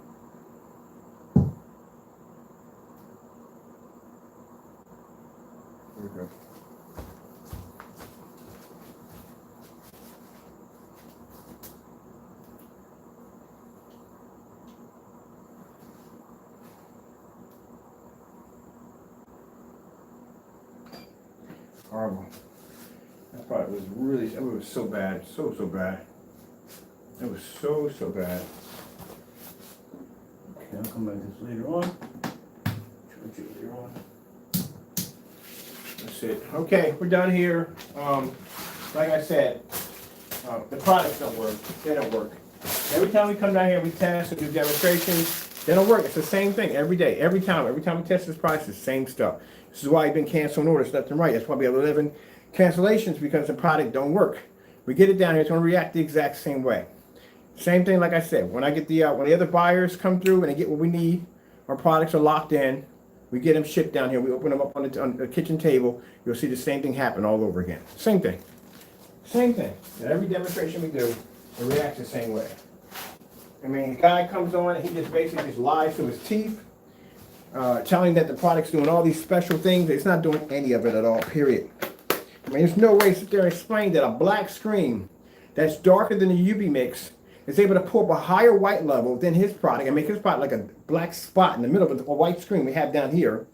A: There we go. Horrible. That part was really, it was so bad, so bad. It was so bad. Okay, I'll come back to this later on. Charge it later on. That's it. Okay, we're done here. Like I said, the products don't work. They don't work. Every time we come down here, we test and do demonstrations. They don't work. It's the same thing every day, every time. Every time we test this product, it's the same stuff. This is why you've been canceling orders left and right. That's why we have 11 cancellations, because the product don't work. We get it down here, it's going to react the exact same way. Same thing, like I said, when I get when the other buyers come through and they get what we need, our products are locked in. We get them shipped down here. We open them up on the kitchen table. You'll see the same thing happen all over again. Same thing. Same thing. And every demonstration we do, it reacts the same way. I mean, the guy comes on and he just basically just lies through his teeth, telling that the product's doing all these special things. It's not doing any of it at all, period. I mean, there's no way to sit there and explain that a black screen that's darker than the UV mix is able to pull up a higher white level than his product and make his product like a black spot in the middle of a white screen we have down here.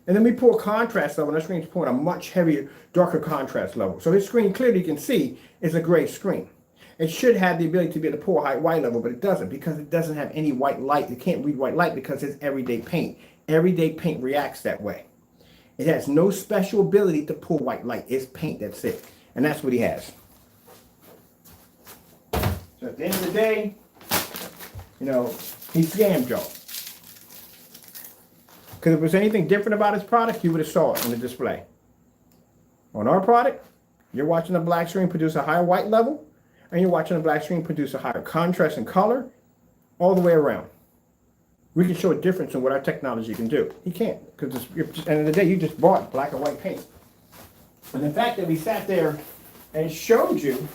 A: And then we pull contrast level, and our screen's pulling a much heavier, darker contrast level. So his screen, clearly you can see, is a gray screen. It should have the ability to be able to pull a high white level, but it doesn't, because it doesn't have any white light. It can't read white light because it's everyday paint. Everyday paint reacts that way. It has no special ability to pull white light. It's paint, that's it. And that's what he has. So at the end of the day, you know, he scammed y'all. Because if there was anything different about his product, you would have saw it on the display. On our product, you're watching the black screen produce a higher white level, and you're watching the black screen produce a higher contrast and color all the way around. We can show a difference in what our technology can do. He can't, because at the end of the day, you just bought black and white paint. And the fact that we sat there and showed you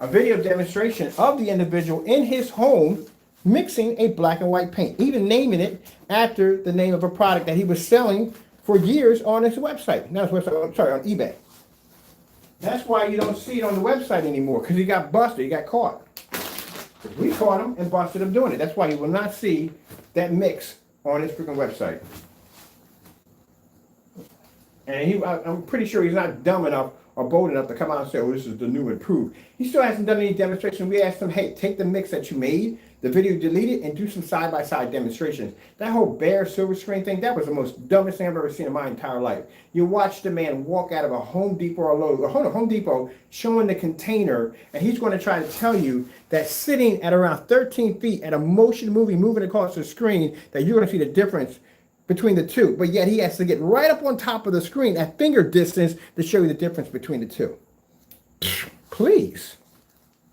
A: a video demonstration of the individual in his home mixing a black and white paint, even naming it after the name of a product that he was selling for years on his website. Not his website, I'm sorry, on eBay. That's why you don't see it on the website anymore, because he got busted, he got caught. We caught him and busted him doing it. That's why you will not see that mix on his freaking website. And I'm pretty sure he's not dumb enough or bold enough to come out and say, oh, this is the new improved. He still hasn't done any demonstration. We asked him, hey, take the mix that you made, the video, delete it, and do some side-by-side demonstrations. That whole bare silver screen thing, that was the most dumbest thing I've ever seen in my entire life. You watch the man walk out of a Home Depot or Lowe's, or Home Depot, showing the container, and he's going to try to tell you that sitting at around 13 feet at a motion movie moving across the screen, that you're going to see the difference between the two. But yet he has to get right up on top of the screen at finger distance to show you the difference between the two. Please.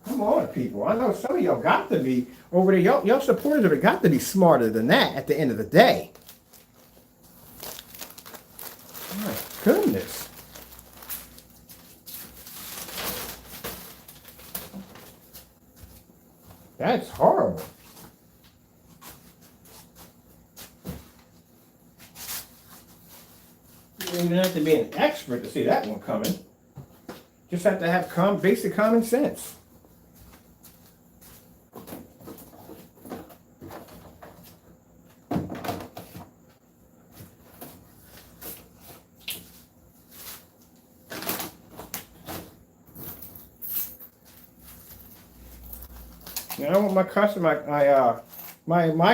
A: Come on, people. I know some of y'all got to be over there. Y'all supporters of it got to be smarter than that at the end of the day. My goodness. That's horrible. You don't even have to be an expert to see that one coming. Just have to have basic common sense. You know, I want my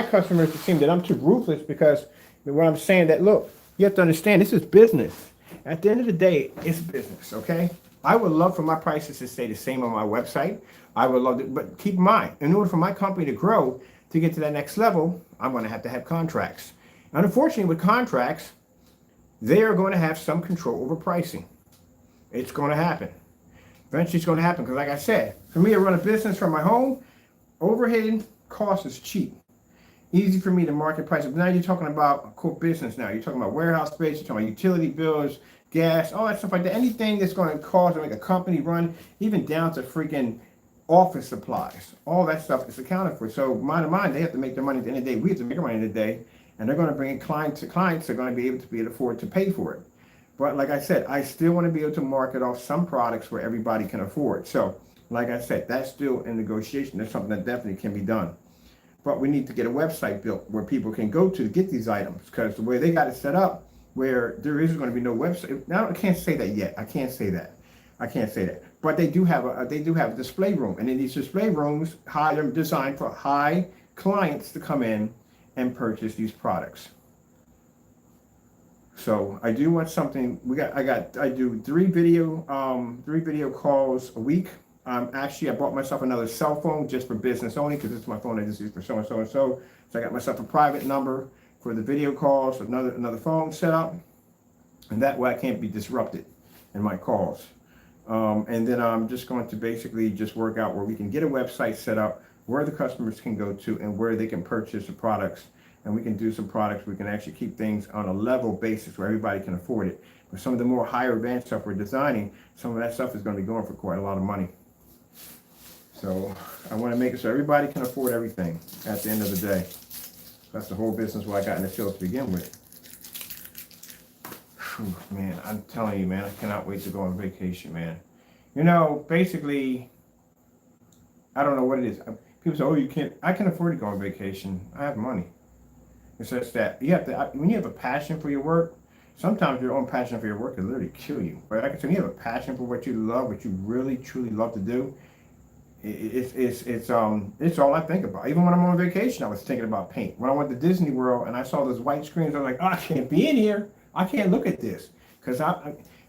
A: customers to seem that I'm too ruthless, because what I'm saying that, look, you have to understand, this is business. At the end of the day, it's business, okay? I would love for my prices to stay the same on my website. I would love to, but keep in mind, in order for my company to grow, to get to that next level, I'm going to have contracts. And unfortunately, with contracts, they are going to have some control over pricing. It's going to happen. Eventually, it's going to happen, because like I said, for me to run a business from my home, overhead cost is cheap. Easy for me to market prices. But now you're talking about a core business now. You're talking about warehouse space, you're talking about utility bills, gas, all that stuff like that. Anything that's going to cause to make a company run, even down to freaking office supplies. All that stuff is accounted for. So mind they have to make their money at the end of the day. We have to make our money at the end of the day. And they're going to bring in clients are going to be able to afford to pay for it. But like I said, I still want to be able to market off some products where everybody can afford. So like I said, that's still in negotiation. That's something that definitely can be done. But we need to get a website built where people can go to get these items, because the way they got it set up, where there is going to be no website. Now I can't say that yet. I can't say that. But they do have a display room, and in these display rooms, they're designed for high clients to come in and purchase these products. So I do want something. I do three video calls a week Actually, I bought myself another cell phone just for business only because this is my phone I just use for so and so and so. So I got myself a private number for the video calls, another phone set up, and that way I can't be disrupted in my calls. And then I'm just going to basically just work out where we can get a website set up where the customers can go to and where they can purchase the products. And we can do some products. We can actually keep things on a level basis where everybody can afford it. But some of the more higher advanced stuff we're designing, some of that stuff is going to be going for quite a lot of money. So I want to make it so everybody can afford everything at the end of the day. That's the whole business why I got in the field to begin with. Whew, man, I'm telling you, man, I cannot wait to go on vacation, man. You know, basically, I don't know what it is. People say, oh, you can't. I can afford to go on vacation. I have money. It's just that you have to, when you have a passion for your work, sometimes your own passion for your work can literally kill you. But like I said, when you have a passion for what you love, what you really, truly love to do, it's all I think about. Even when I'm on vacation, I was thinking about paint. When I went to Disney World and I saw those white screens, I was like, oh, I can't be in here. I can't look at this. Because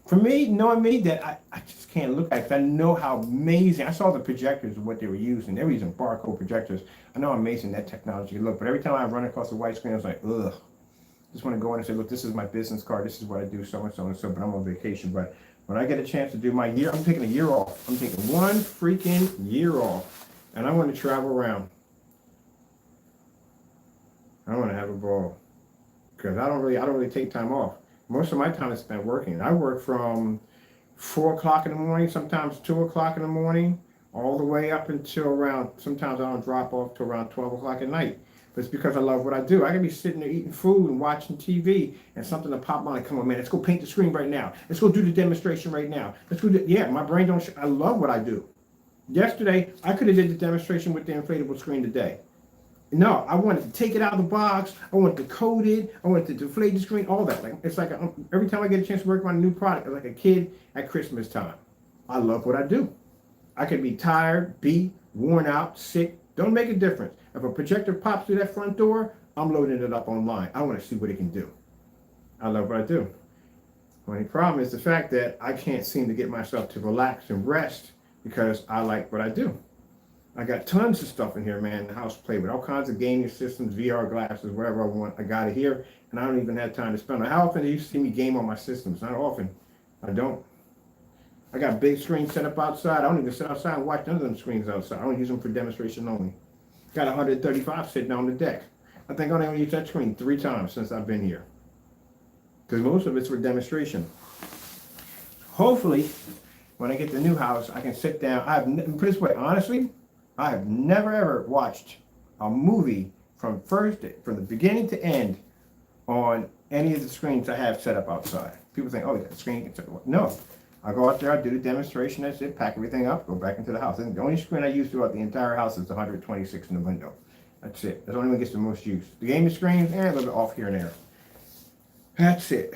A: for me, knowing me, that I just can't look at it. I know how amazing. I saw the projectors of what they were using. They were using barcode projectors. I know how amazing that technology can look. But every time I run across a white screen, I was like, ugh. Just want to go in and say, look, this is my business card. This is what I do, so and so and so. But I'm on vacation. But when I get a chance to do my year, I'm taking a year off. I'm taking one freaking year off. And I want to travel around. I want to have a ball. Because I don't really take time off. Most of my time is spent working. I work from 4 o'clock in the morning, sometimes 2 o'clock in the morning, all the way up until around, sometimes I don't drop off to around 12 o'clock at night. But it's because I love what I do. I can be sitting there eating food and watching TV and something will pop on like, come on, man, let's go paint the screen right now. Let's go do the demonstration right now. Let's go yeah, my brain don't, I love what I do. Yesterday, I could have did the demonstration with the inflatable screen today. No, I wanted to take it out of the box. I wanted to code it. I wanted to deflate the screen, all that. Like it's like every time I get a chance to work on a new product, it's like a kid at Christmas time. I love what I do. I could be tired, beat, worn out, sick. Don't make a difference. If a projector pops through that front door, I'm loading it up online. I want to see what it can do. I love what I do. The only problem is the fact that I can't seem to get myself to relax and rest because I like what I do. I got tons of stuff in here, man, the house to play with. All kinds of gaming systems, VR glasses, whatever I want. I got it here, and I don't even have time to spend it. How often do you see me game on my systems? Not often. I don't. I got big screens set up outside. I don't even sit outside and watch none of them screens outside. I only use them for demonstration only. Got 135 sitting on the deck. I think I only used that screen 3 times since I've been here. Because most of it's for demonstration. Hopefully, when I get the new house, I can sit down. Put it this way, honestly, I have never ever watched a movie from the beginning to end on any of the screens I have set up outside. People think, oh, the screen. No, I go out there, I do the demonstration, that's it, pack everything up, go back into the house. And the only screen I use throughout the entire house is the 126 in the window. That's it. That's the only one that gets the most use. The gaming screens, a little bit off here and there. That's it.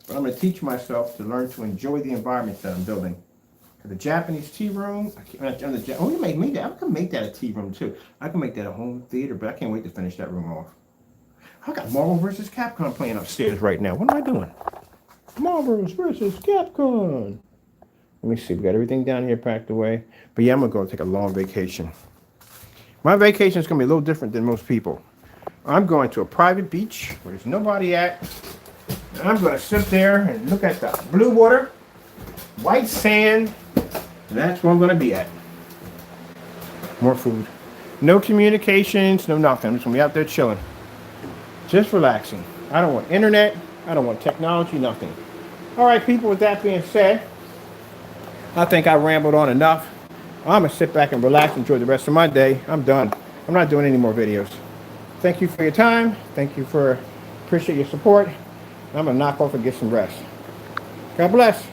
A: But I'm going to teach myself to learn to enjoy the environment that I'm building. The Japanese tea room, you make me that. I can make that a tea room too. I can make that a home theater, but I can't wait to finish that room off. I got Marvel vs. Capcom playing upstairs right now. What am I doing? Marvel vs. Capcom. Let me see. We got everything down here packed away. But yeah, I'm going to go take a long vacation. My vacation is going to be a little different than most people. I'm going to a private beach where there's nobody at. And I'm going to sit there and look at the blue water, white sand, and that's where I'm going to be at. More food. No communications, no nothing. I'm just going to be out there chilling. Just relaxing. I don't want internet. I don't want technology, nothing. All right, people, with that being said, I think I rambled on enough. I'm going to sit back and relax, enjoy the rest of my day. I'm done. I'm not doing any more videos. Thank you for your time. Thank you appreciate your support. I'm going to knock off and get some rest. God bless.